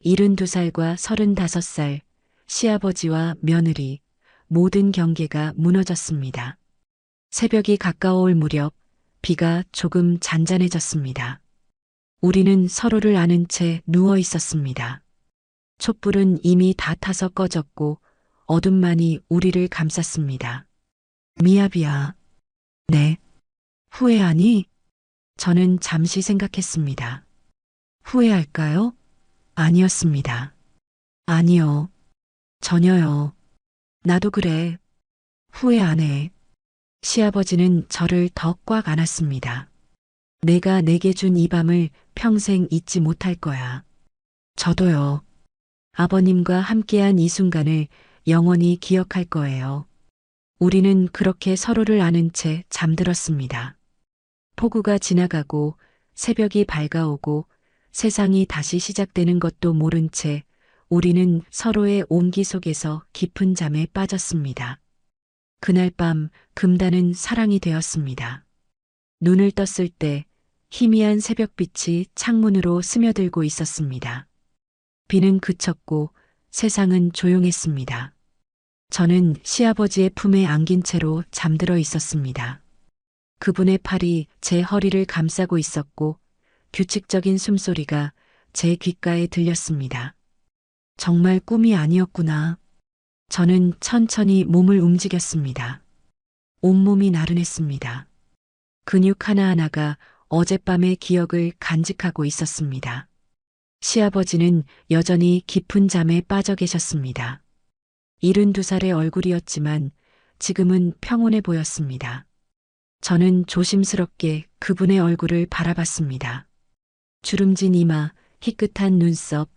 72살과 35살, 시아버지와 며느리, 모든 경계가 무너졌습니다. 새벽이 가까워올 무렵 비가 조금 잔잔해졌습니다. 우리는 서로를 안은 채 누워 있었습니다. 촛불은 이미 다 타서 꺼졌고 어둠만이 우리를 감쌌습니다. 미야비야. 네. 후회하니? 저는 잠시 생각했습니다. 후회할까요? 아니었습니다. 아니요. 전혀요. 나도 그래. 후회 안 해. 시아버지는 저를 더 꽉 안았습니다. 내가 내게 준 이 밤을 평생 잊지 못할 거야. 저도요. 아버님과 함께한 이 순간을 영원히 기억할 거예요. 우리는 그렇게 서로를 안은 채 잠들었습니다. 폭우가 지나가고 새벽이 밝아오고 세상이 다시 시작되는 것도 모른 채 우리는 서로의 온기 속에서 깊은 잠에 빠졌습니다. 그날 밤 금단은 사랑이 되었습니다. 눈을 떴을 때 희미한 새벽빛이 창문으로 스며들고 있었습니다. 비는 그쳤고 세상은 조용했습니다. 저는 시아버지의 품에 안긴 채로 잠들어 있었습니다. 그분의 팔이 제 허리를 감싸고 있었고 규칙적인 숨소리가 제 귓가에 들렸습니다. 정말 꿈이 아니었구나. 저는 천천히 몸을 움직였습니다. 온몸이 나른했습니다. 근육 하나하나가 어젯밤의 기억을 간직하고 있었습니다. 시아버지는 여전히 깊은 잠에 빠져 계셨습니다. 72살의 얼굴이었지만 지금은 평온해 보였습니다. 저는 조심스럽게 그분의 얼굴을 바라봤습니다. 주름진 이마, 희끗한 눈썹,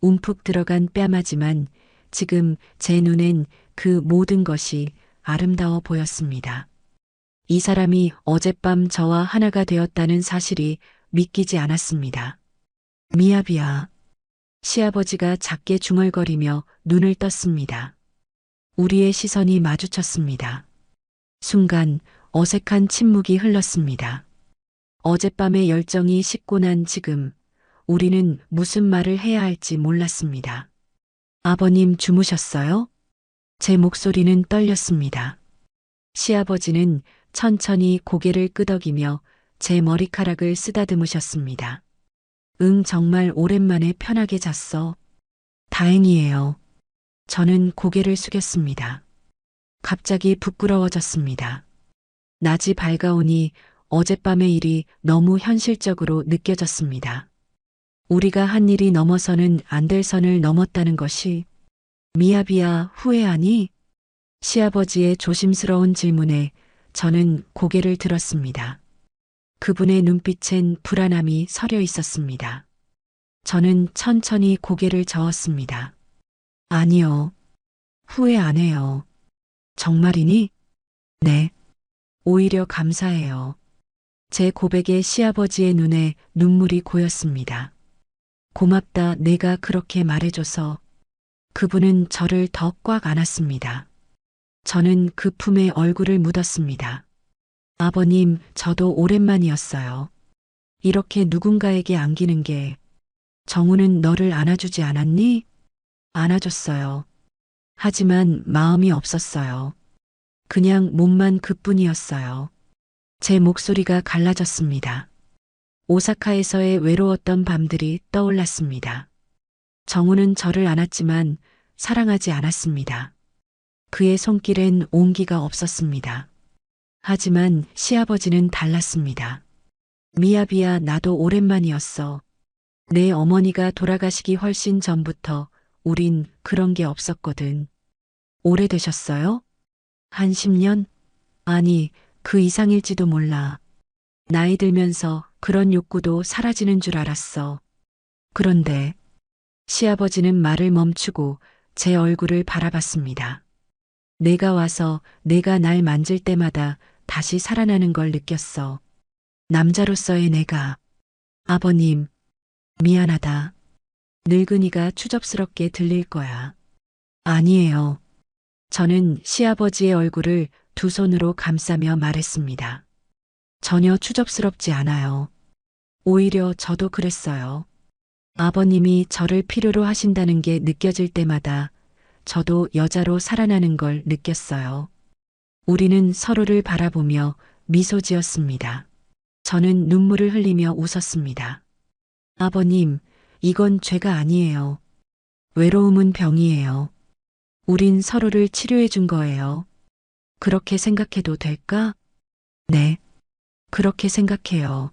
움푹 들어간 뺨하지만 지금 제 눈엔 그 모든 것이 아름다워 보였습니다. 이 사람이 어젯밤 저와 하나가 되었다는 사실이 믿기지 않았습니다. 미아비야. 시아버지가 작게 중얼거리며 눈을 떴습니다. 우리의 시선이 마주쳤습니다. 순간 어색한 침묵이 흘렀습니다. 어젯밤의 열정이 식고 난 지금 우리는 무슨 말을 해야 할지 몰랐습니다. 아버님 주무셨어요? 제 목소리는 떨렸습니다. 시아버지는 천천히 고개를 끄덕이며 제 머리카락을 쓰다듬으셨습니다. 응, 정말 오랜만에 편하게 잤어. 다행이에요. 저는 고개를 숙였습니다. 갑자기 부끄러워졌습니다. 낮이 밝아오니 어젯밤의 일이 너무 현실적으로 느껴졌습니다. 우리가 한 일이 넘어서는 안 될 선을 넘었다는 것이 미아비야 후회하니? 시아버지의 조심스러운 질문에 저는 고개를 들었습니다. 그분의 눈빛엔 불안함이 서려 있었습니다. 저는 천천히 고개를 저었습니다. 아니요. 후회 안 해요. 정말이니? 네. 오히려 감사해요. 제 고백에 시아버지의 눈에 눈물이 고였습니다. 고맙다 내가 그렇게 말해줘서. 그분은 저를 더 꽉 안았습니다. 저는 그 품에 얼굴을 묻었습니다. 아버님, 저도 오랜만이었어요. 이렇게 누군가에게 안기는 게. 정우는 너를 안아주지 않았니? 안아줬어요. 하지만 마음이 없었어요. 그냥 몸만 그뿐이었어요. 제 목소리가 갈라졌습니다. 오사카에서의 외로웠던 밤들이 떠올랐습니다. 정우는 저를 안았지만 사랑하지 않았습니다. 그의 손길엔 온기가 없었습니다. 하지만 시아버지는 달랐습니다. 미야비야, 나도 오랜만이었어. 내 어머니가 돌아가시기 훨씬 전부터 우린 그런 게 없었거든. 오래되셨어요? 한 10년? 아니, 그 이상일지도 몰라. 나이 들면서 그런 욕구도 사라지는 줄 알았어. 그런데 시아버지는 말을 멈추고 제 얼굴을 바라봤습니다. 내가 와서 내가 날 만질 때마다 다시 살아나는 걸 느꼈어. 남자로서의 내가. 아버님, 미안하다. 늙은이가 추접스럽게 들릴 거야. 아니에요. 저는 시아버지의 얼굴을 두 손으로 감싸며 말했습니다. 전혀 추접스럽지 않아요. 오히려 저도 그랬어요. 아버님이 저를 필요로 하신다는 게 느껴질 때마다 저도 여자로 살아나는 걸 느꼈어요. 우리는 서로를 바라보며 미소 지었습니다. 저는 눈물을 흘리며 웃었습니다. 아버님, 이건 죄가 아니에요. 외로움은 병이에요. 우린 서로를 치료해 준 거예요. 그렇게 생각해도 될까? 네. 그렇게 생각해요.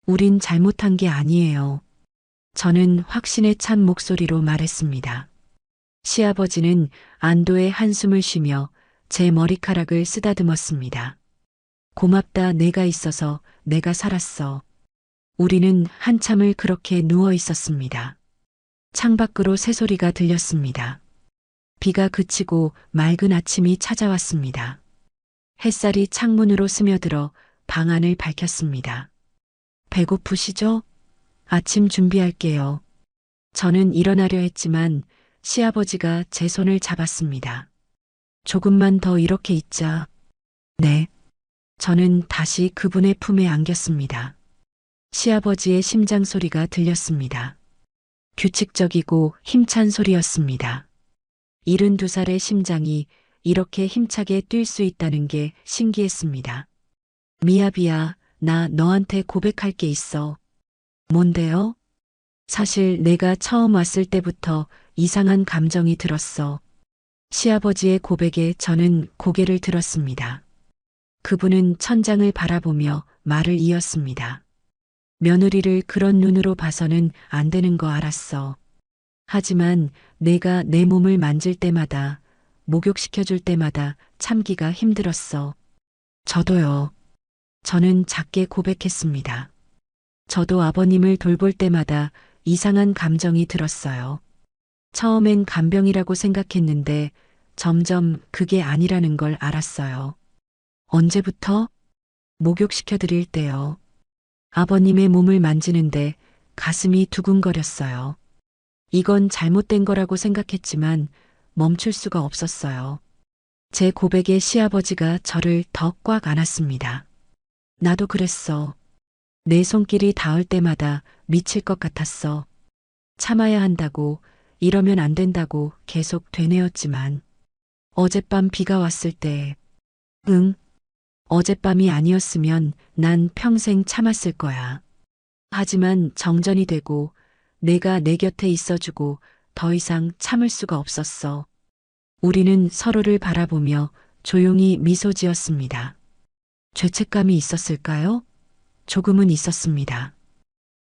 우린 잘못한 게 아니에요. 저는 확신에 찬 목소리로 말했습니다. 시아버지는 안도의 한숨을 쉬며 제 머리카락을 쓰다듬었습니다. 고맙다 내가 있어서 내가 살았어. 우리는 한참을 그렇게 누워 있었습니다. 창밖으로 새소리가 들렸습니다. 비가 그치고 맑은 아침이 찾아왔습니다. 햇살이 창문으로 스며들어 방 안을 밝혔습니다. 배고프시죠? 아침 준비할게요. 저는 일어나려 했지만 시아버지가 제 손을 잡았습니다. 조금만 더 이렇게 있자. 네. 저는 다시 그분의 품에 안겼습니다. 시아버지의 심장 소리가 들렸습니다. 규칙적이고 힘찬 소리였습니다. 72살의 심장이 이렇게 힘차게 뛸 수 있다는 게 신기했습니다. 미야비야, 나 너한테 고백할 게 있어. 뭔데요? 사실 내가 처음 왔을 때부터 이상한 감정이 들었어. 시아버지의 고백에 저는 고개를 들었습니다. 그분은 천장을 바라보며 말을 이었습니다. 며느리를 그런 눈으로 봐서는 안 되는 거 알았어. 하지만 내가 내 몸을 만질 때마다, 목욕시켜줄 때마다 참기가 힘들었어. 저도요. 저는 작게 고백했습니다. 저도 아버님을 돌볼 때마다 이상한 감정이 들었어요. 처음엔 간병이라고 생각했는데 점점 그게 아니라는 걸 알았어요. 언제부터? 목욕시켜 드릴 때요. 아버님의 몸을 만지는데 가슴이 두근거렸어요. 이건 잘못된 거라고 생각했지만 멈출 수가 없었어요. 제 고백에 시아버지가 저를 더 꽉 안았습니다. 나도 그랬어. 내 손길이 닿을 때마다 미칠 것 같았어. 참아야 한다고, 이러면 안 된다고 계속 되뇌었지만 어젯밤 비가 왔을 때, 어젯밤이 아니었으면 난 평생 참았을 거야. 하지만 정전이 되고 내가 내 곁에 있어주고 더 이상 참을 수가 없었어. 우리는 서로를 바라보며 조용히 미소 지었습니다. 죄책감이 있었을까요? 조금은 있었습니다.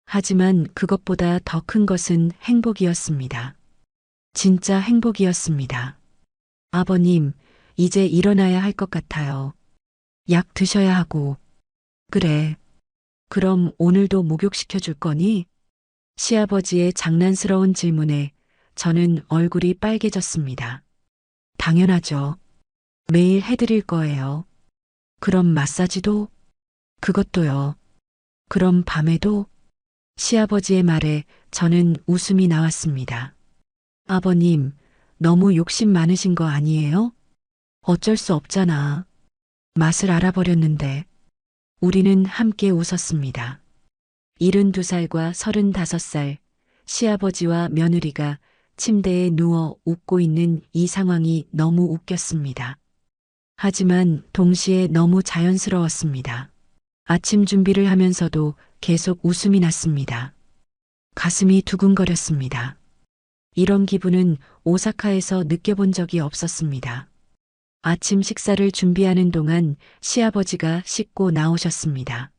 하지만 그것보다 더 큰 것은 행복이었습니다. 진짜 행복이었습니다. 아버님, 이제 일어나야 할 것 같아요. 약 드셔야 하고. 그래. 그럼 오늘도 목욕시켜 줄 거니? 시아버지의 장난스러운 질문에 저는 얼굴이 빨개졌습니다. 당연하죠. 매일 해드릴 거예요. 그럼 마사지도? 그것도요. 그럼 밤에도? 시아버지의 말에 저는 웃음이 나왔습니다. 아버님, 너무 욕심 많으신 거 아니에요? 어쩔 수 없잖아. 맛을 알아버렸는데. 우리는 함께 웃었습니다. 72살과 35살, 시아버지와 며느리가 침대에 누워 웃고 있는 이 상황이 너무 웃겼습니다. 하지만 동시에 너무 자연스러웠습니다. 아침 준비를 하면서도 계속 웃음이 났습니다. 가슴이 두근거렸습니다. 이런 기분은 오사카에서 느껴본 적이 없었습니다. 아침 식사를 준비하는 동안 시아버지가 씻고 나오셨습니다.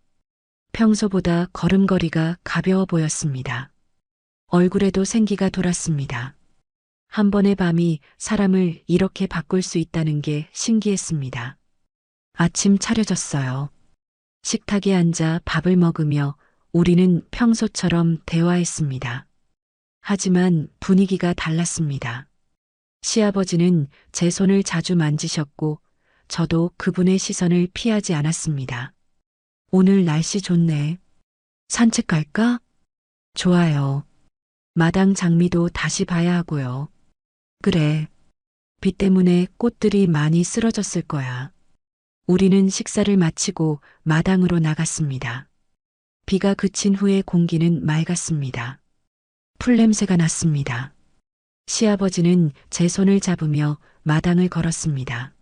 평소보다 걸음걸이가 가벼워 보였습니다. 얼굴에도 생기가 돌았습니다. 한 번의 밤이 사람을 이렇게 바꿀 수 있다는 게 신기했습니다. 아침 차려졌어요. 식탁에 앉아 밥을 먹으며 우리는 평소처럼 대화했습니다. 하지만 분위기가 달랐습니다. 시아버지는 제 손을 자주 만지셨고 저도 그분의 시선을 피하지 않았습니다. 오늘 날씨 좋네. 산책 갈까? 좋아요. 마당 장미도 다시 봐야 하고요. 그래. 비 때문에 꽃들이 많이 쓰러졌을 거야. 우리는 식사를 마치고 마당으로 나갔습니다. 비가 그친 후에 공기는 맑았습니다. 풀냄새가 났습니다. 시아버지는 제 손을 잡으며 마당을 걸었습니다.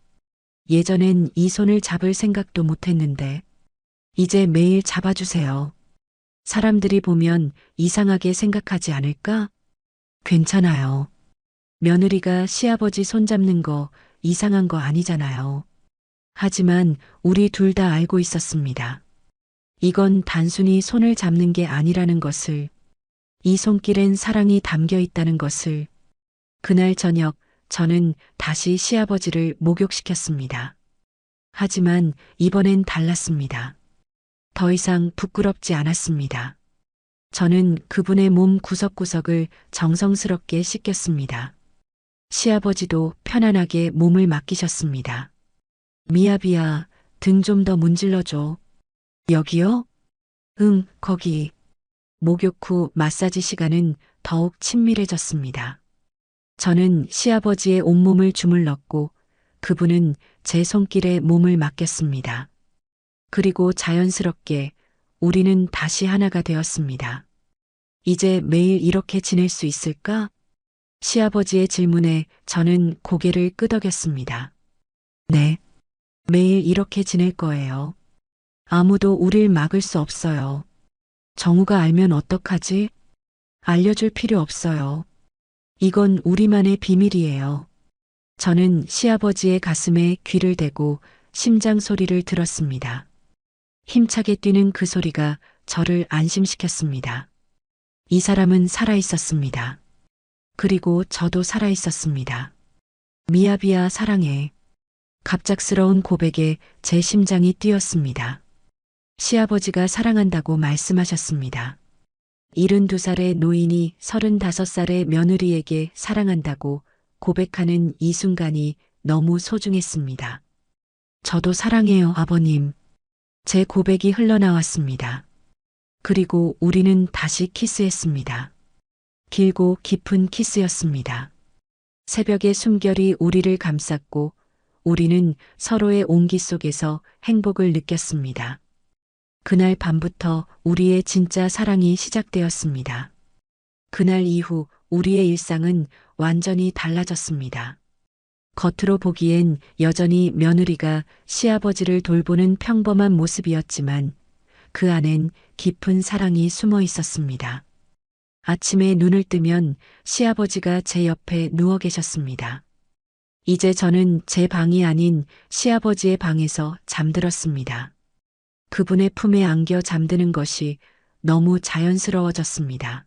예전엔 이 손을 잡을 생각도 못했는데 이제 매일 잡아주세요. 사람들이 보면 이상하게 생각하지 않을까? 괜찮아요. 며느리가 시아버지 손 잡는 거 이상한 거 아니잖아요. 하지만 우리 둘 다 알고 있었습니다. 이건 단순히 손을 잡는 게 아니라는 것을, 이 손길엔 사랑이 담겨 있다는 것을. 그날 저녁 저는 다시 시아버지를 목욕시켰습니다. 하지만 이번엔 달랐습니다. 더 이상 부끄럽지 않았습니다. 저는 그분의 몸 구석구석을 정성스럽게 씻겼습니다. 시아버지도 편안하게 몸을 맡기셨습니다. 미야비야, 등 좀 더 문질러줘. 여기요? 응, 거기. 목욕 후 마사지 시간은 더욱 친밀해졌습니다. 저는 시아버지의 온몸을 주물렀고 그분은 제 손길에 몸을 맡겼습니다. 그리고 자연스럽게 우리는 다시 하나가 되었습니다. 이제 매일 이렇게 지낼 수 있을까? 시아버지의 질문에 저는 고개를 끄덕였습니다. 네, 매일 이렇게 지낼 거예요. 아무도 우릴 막을 수 없어요. 정우가 알면 어떡하지? 알려줄 필요 없어요. 이건 우리만의 비밀이에요. 저는 시아버지의 가슴에 귀를 대고 심장 소리를 들었습니다. 힘차게 뛰는 그 소리가 저를 안심시켰습니다. 이 사람은 살아 있었습니다. 그리고 저도 살아 있었습니다. 미야비야 사랑해. 갑작스러운 고백에 제 심장이 뛰었습니다. 시아버지가 사랑한다고 말씀하셨습니다. 72살의 노인이 35살의 며느리에게 사랑한다고 고백하는 이 순간이 너무 소중했습니다. 저도 사랑해요, 아버님. 제 고백이 흘러나왔습니다. 그리고 우리는 다시 키스했습니다. 길고 깊은 키스였습니다. 새벽의 숨결이 우리를 감쌌고 우리는 서로의 온기 속에서 행복을 느꼈습니다. 그날 밤부터 우리의 진짜 사랑이 시작되었습니다. 그날 이후 우리의 일상은 완전히 달라졌습니다. 겉으로 보기엔 여전히 며느리가 시아버지를 돌보는 평범한 모습이었지만 그 안엔 깊은 사랑이 숨어 있었습니다. 아침에 눈을 뜨면 시아버지가 제 옆에 누워 계셨습니다. 이제 저는 제 방이 아닌 시아버지의 방에서 잠들었습니다. 그분의 품에 안겨 잠드는 것이 너무 자연스러워졌습니다.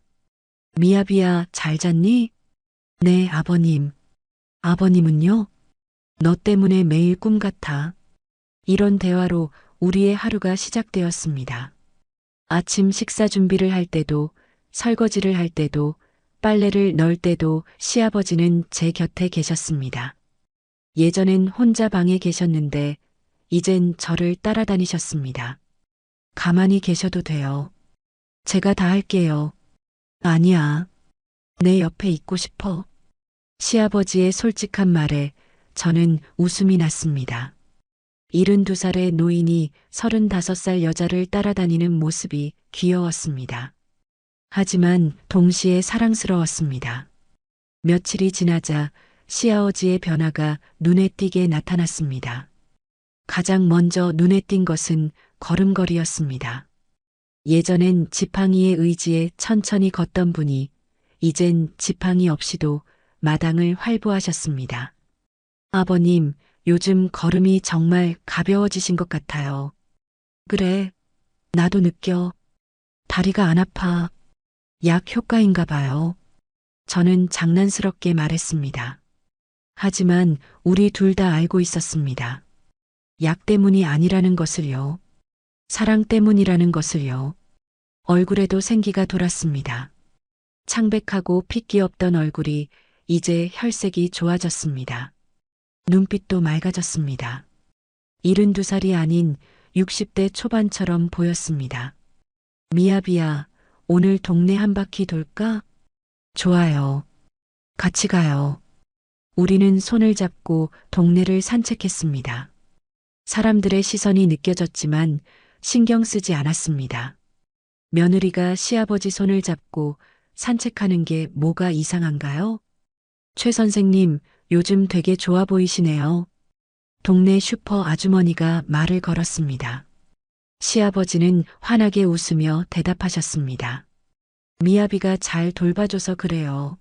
미아비야, 잘 잤니? 네, 아버님. 아버님은요? 너 때문에 매일 꿈 같아. 이런 대화로 우리의 하루가 시작되었습니다. 아침 식사 준비를 할 때도, 설거지를 할 때도, 빨래를 넣을 때도 시아버지는 제 곁에 계셨습니다. 예전엔 혼자 방에 계셨는데 이젠 저를 따라다니셨습니다. 가만히 계셔도 돼요. 제가 다 할게요. 아니야. 내 옆에 있고 싶어. 시아버지의 솔직한 말에 저는 웃음이 났습니다. 72살의 노인이 35살 여자를 따라다니는 모습이 귀여웠습니다. 하지만 동시에 사랑스러웠습니다. 며칠이 지나자 시아버지의 변화가 눈에 띄게 나타났습니다. 가장 먼저 눈에 띈 것은 걸음걸이였습니다. 예전엔 지팡이의 의지에 천천히 걷던 분이 이젠 지팡이 없이도 마당을 활보하셨습니다. 아버님, 요즘 걸음이 정말 가벼워지신 것 같아요. 그래, 나도 느껴. 다리가 안 아파. 약 효과인가 봐요. 저는 장난스럽게 말했습니다. 하지만 우리 둘 다 알고 있었습니다. 약 때문이 아니라는 것을요. 사랑 때문이라는 것을요. 얼굴에도 생기가 돌았습니다. 창백하고 핏기 없던 얼굴이 이제 혈색이 좋아졌습니다. 눈빛도 맑아졌습니다. 72살이 아닌 60대 초반처럼 보였습니다. 미아비야, 오늘 동네 한 바퀴 돌까? 좋아요. 같이 가요. 우리는 손을 잡고 동네를 산책했습니다. 사람들의 시선이 느껴졌지만 신경 쓰지 않았습니다. 며느리가 시아버지 손을 잡고 산책하는 게 뭐가 이상한가요? 최 선생님, 요즘 되게 좋아 보이시네요. 동네 슈퍼 아주머니가 말을 걸었습니다. 시아버지는 환하게 웃으며 대답하셨습니다. 미아비가 잘 돌봐줘서 그래요.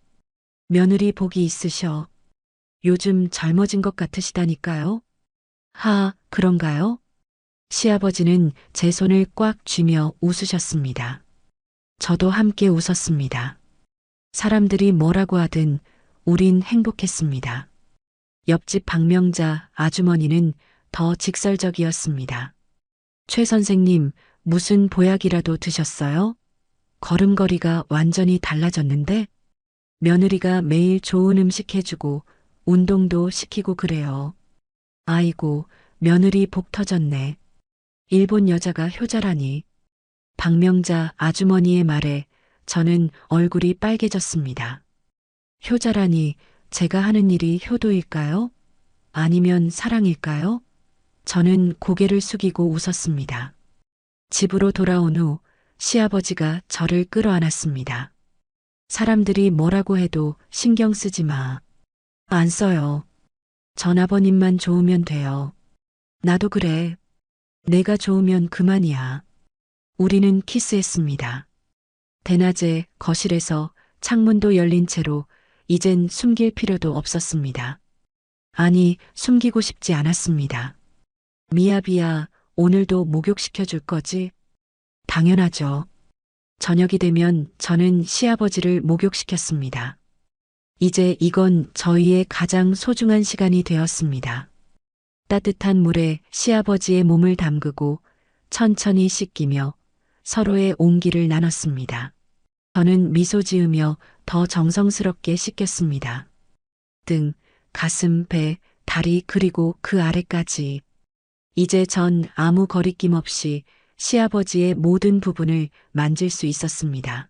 며느리 복이 있으셔. 요즘 젊어진 것 같으시다니까요. 하, 그런가요? 시아버지는 제 손을 꽉 쥐며 웃으셨습니다. 저도 함께 웃었습니다. 사람들이 뭐라고 하든 우린 행복했습니다. 옆집 박명자 아주머니는 더 직설적이었습니다. 최 선생님, 무슨 보약이라도 드셨어요? 걸음걸이가 완전히 달라졌는데? 며느리가 매일 좋은 음식 해주고 운동도 시키고 그래요. 아이고, 며느리 복 터졌네. 일본 여자가 효자라니. 박명자 아주머니의 말에 저는 얼굴이 빨개졌습니다. 효자라니 제가 하는 일이 효도일까요? 아니면 사랑일까요? 저는 고개를 숙이고 웃었습니다. 집으로 돌아온 후 시아버지가 저를 끌어안았습니다. 사람들이 뭐라고 해도 신경 쓰지 마. 안 써요. 전아버님만 좋으면 돼요. 나도 그래. 내가 좋으면 그만이야. 우리는 키스했습니다. 대낮에 거실에서 창문도 열린 채로 이젠 숨길 필요도 없었습니다. 아니, 숨기고 싶지 않았습니다. 미아비야, 오늘도 목욕시켜 줄 거지? 당연하죠. 저녁이 되면 저는 시아버지를 목욕시켰습니다. 이제 이건 저희의 가장 소중한 시간이 되었습니다. 따뜻한 물에 시아버지의 몸을 담그고 천천히 씻기며 서로의 온기를 나눴습니다. 저는 미소 지으며 더 정성스럽게 씻겼습니다. 등, 가슴, 배, 다리 그리고 그 아래까지. 이제 전 아무 거리낌 없이 시아버지의 모든 부분을 만질 수 있었습니다.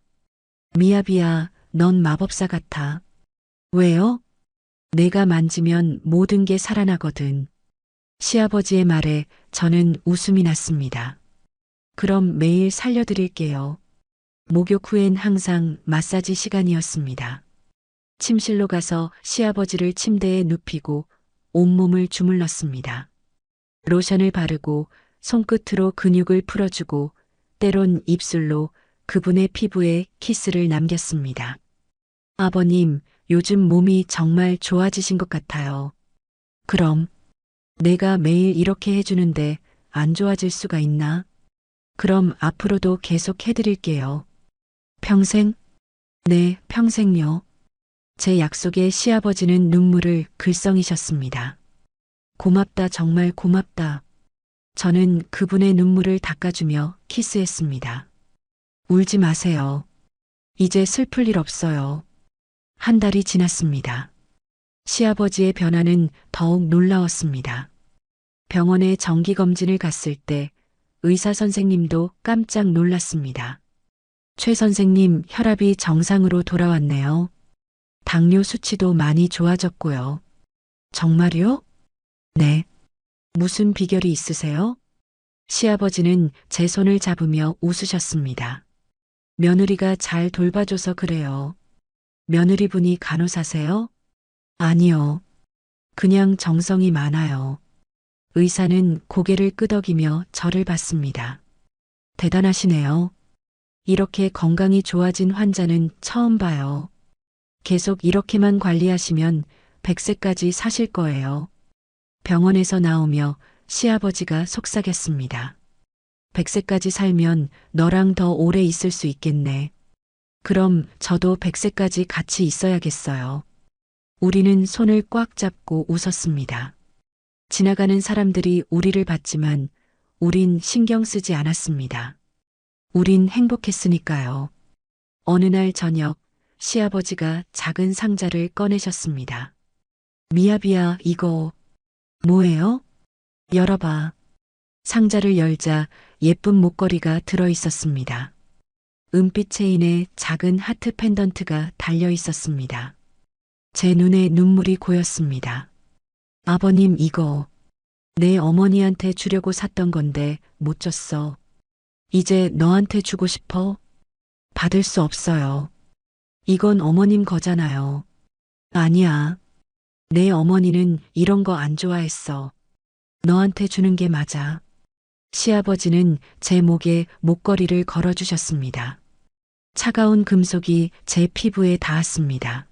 미야비야, 넌 마법사 같아. 왜요? 내가 만지면 모든 게 살아나거든. 시아버지의 말에 저는 웃음이 났습니다. 그럼 매일 살려드릴게요. 목욕 후엔 항상 마사지 시간이었습니다. 침실로 가서 시아버지를 침대에 눕히고 온몸을 주물렀습니다. 로션을 바르고 손끝으로 근육을 풀어주고 때론 입술로 그분의 피부에 키스를 남겼습니다. 아버님, 요즘 몸이 정말 좋아지신 것 같아요. 그럼 내가 매일 이렇게 해주는데 안 좋아질 수가 있나? 그럼 앞으로도 계속 해드릴게요. 평생? 네, 평생요. 제 약속에 시아버지는 눈물을 글썽이셨습니다. 고맙다, 정말 고맙다. 저는 그분의 눈물을 닦아주며 키스했습니다. 울지 마세요. 이제 슬플 일 없어요. 한 달이 지났습니다. 시아버지의 변화는 더욱 놀라웠습니다. 병원에 정기검진을 갔을 때 의사 선생님도 깜짝 놀랐습니다. 최 선생님, 혈압이 정상으로 돌아왔네요. 당뇨 수치도 많이 좋아졌고요. 정말요? 네. 무슨 비결이 있으세요? 시아버지는 제 손을 잡으며 웃으셨습니다. 며느리가 잘 돌봐줘서 그래요. 며느리분이 간호사세요? 아니요. 그냥 정성이 많아요. 의사는 고개를 끄덕이며 저를 봤습니다. 대단하시네요. 이렇게 건강이 좋아진 환자는 처음 봐요. 계속 이렇게만 관리하시면 100세까지 사실 거예요. 병원에서 나오며 시아버지가 속삭였습니다. 100세까지 살면 너랑 더 오래 있을 수 있겠네. 그럼 저도 100세까지 같이 있어야겠어요. 우리는 손을 꽉 잡고 웃었습니다. 지나가는 사람들이 우리를 봤지만 우린 신경 쓰지 않았습니다. 우린 행복했으니까요. 어느 날 저녁 시아버지가 작은 상자를 꺼내셨습니다. 미야비야, 이거 뭐예요? 열어봐. 상자를 열자 예쁜 목걸이가 들어 있었습니다. 은빛 체인에 작은 하트 펜던트가 달려 있었습니다. 제 눈에 눈물이 고였습니다. 아버님, 이거 내 어머니한테 주려고 샀던 건데 못 줬어. 이제 너한테 주고 싶어? 받을 수 없어요. 이건 어머님 거잖아요. 아니야. 내 어머니는 이런 거 안 좋아했어. 너한테 주는 게 맞아. 시아버지는 제 목에 목걸이를 걸어주셨습니다. 차가운 금속이 제 피부에 닿았습니다.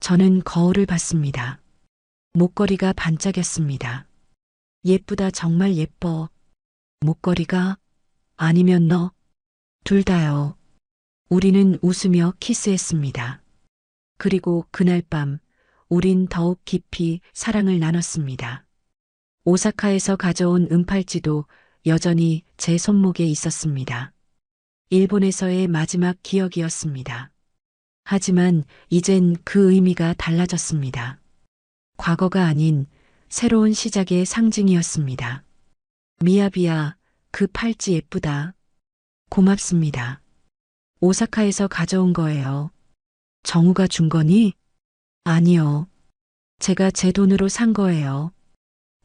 저는 거울을 봤습니다. 목걸이가 반짝였습니다. 예쁘다, 정말 예뻐. 목걸이가? 아니면 너? 둘 다요. 우리는 웃으며 키스했습니다. 그리고 그날 밤 우린 더욱 깊이 사랑을 나눴습니다. 오사카에서 가져온 은팔찌도 여전히 제 손목에 있었습니다. 일본에서의 마지막 기억이었습니다. 하지만 이젠 그 의미가 달라졌습니다. 과거가 아닌 새로운 시작의 상징이었습니다. 미야비야, 그 팔찌 예쁘다. 고맙습니다. 오사카에서 가져온 거예요. 정우가 준 거니? 아니요. 제가 제 돈으로 산 거예요.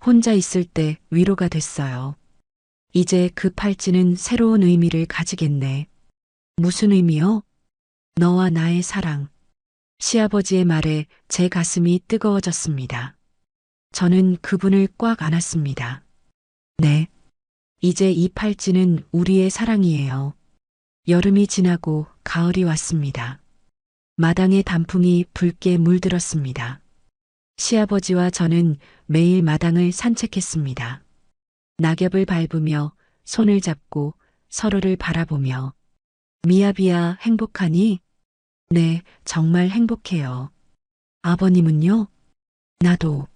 혼자 있을 때 위로가 됐어요. 이제 그 팔찌는 새로운 의미를 가지겠네. 무슨 의미요? 너와 나의 사랑. 시아버지의 말에 제 가슴이 뜨거워졌습니다. 저는 그분을 꽉 안았습니다. 네. 이제 이 팔찌는 우리의 사랑이에요. 여름이 지나고 가을이 왔습니다. 마당에 단풍이 붉게 물들었습니다. 시아버지와 저는 매일 마당을 산책했습니다. 낙엽을 밟으며 손을 잡고 서로를 바라보며 미야비야, 행복하니? 네, 정말 행복해요. 아버님은요? 나도.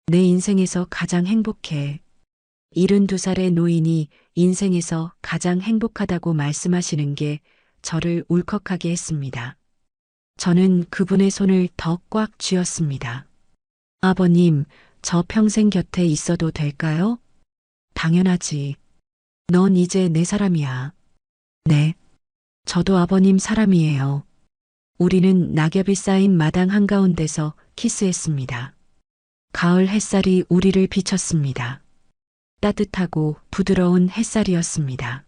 내 인생에서 가장 행복해. 72살의 노인이 인생에서 가장 행복하다고 말씀하시는 게 저를 울컥하게 했습니다. 저는 그분의 손을 더 꽉 쥐었습니다. 아버님, 저 평생 곁에 있어도 될까요? 당연하지. 넌 이제 내 사람이야. 네. 저도 아버님 사람이에요. 우리는 낙엽이 쌓인 마당 한가운데서 키스했습니다. 가을 햇살이 우리를 비쳤습니다. 따뜻하고 부드러운 햇살이었습니다.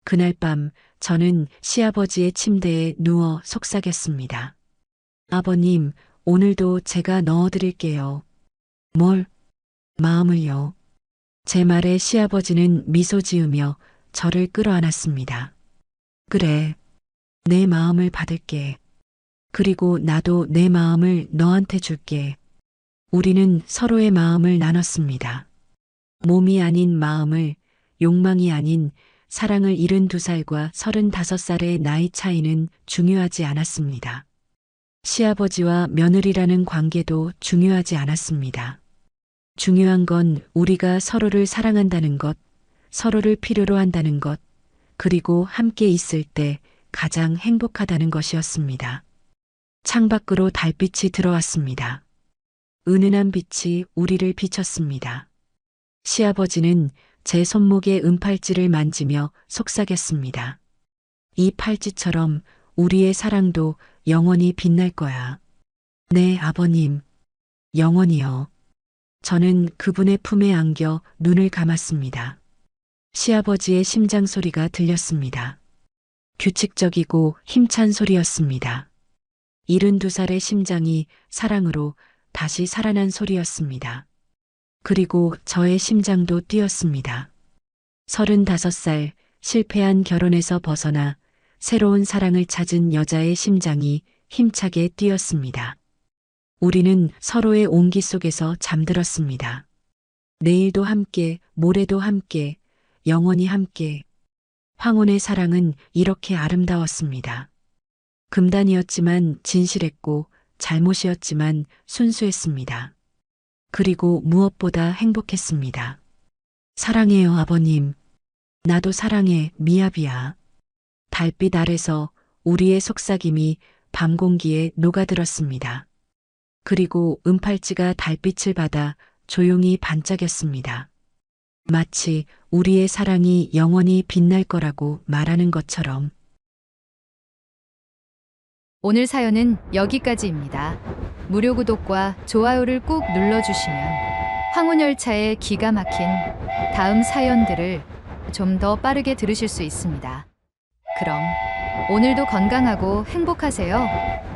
그날 밤 저는 시아버지의 침대에 누워 속삭였습니다. 아버님, 오늘도 제가 넣어드릴게요. 뭘? 마음을요. 제 말에 시아버지는 미소 지으며 저를 끌어안았습니다. 그래, 내 마음을 받을게. 그리고 나도 내 마음을 너한테 줄게. 우리는 서로의 마음을 나눴습니다. 몸이 아닌 마음을, 욕망이 아닌 사랑을 72살과 35살의 나이 차이는 중요하지 않았습니다. 시아버지와 며느리라는 관계도 중요하지 않았습니다. 중요한 건 우리가 서로를 사랑한다는 것, 서로를 필요로 한다는 것, 그리고 함께 있을 때 가장 행복하다는 것이었습니다. 창밖으로 달빛이 들어왔습니다. 은은한 빛이 우리를 비쳤습니다. 시아버지는 제 손목의 은팔찌를 만지며 속삭였습니다. 이 팔찌처럼 우리의 사랑도 영원히 빛날 거야. 네, 아버님. 영원히요. 저는 그분의 품에 안겨 눈을 감았습니다. 시아버지의 심장 소리가 들렸습니다. 규칙적이고 힘찬 소리였습니다. 72살의 심장이 사랑으로 다시 살아난 소리였습니다. 그리고 저의 심장도 뛰었습니다. 35살 실패한 결혼에서 벗어나 새로운 사랑을 찾은 여자의 심장이 힘차게 뛰었습니다. 우리는 서로의 온기 속에서 잠들었습니다. 내일도 함께, 모레도 함께, 영원히 함께. 황혼의 사랑은 이렇게 아름다웠습니다. 금단이었지만 진실했고 잘못이었지만 순수했습니다. 그리고 무엇보다 행복했습니다. 사랑해요, 아버님. 나도 사랑해, 미아비야. 달빛 아래서 우리의 속삭임이 밤 공기에 녹아들었습니다. 그리고 은팔찌가 달빛을 받아 조용히 반짝였습니다. 마치 우리의 사랑이 영원히 빛날 거라고 말하는 것처럼. 오늘 사연은 여기까지입니다. 무료 구독과 좋아요를 꾹 눌러주시면 황혼열차의 기가 막힌 다음 사연들을 좀 더 빠르게 들으실 수 있습니다. 그럼 오늘도 건강하고 행복하세요.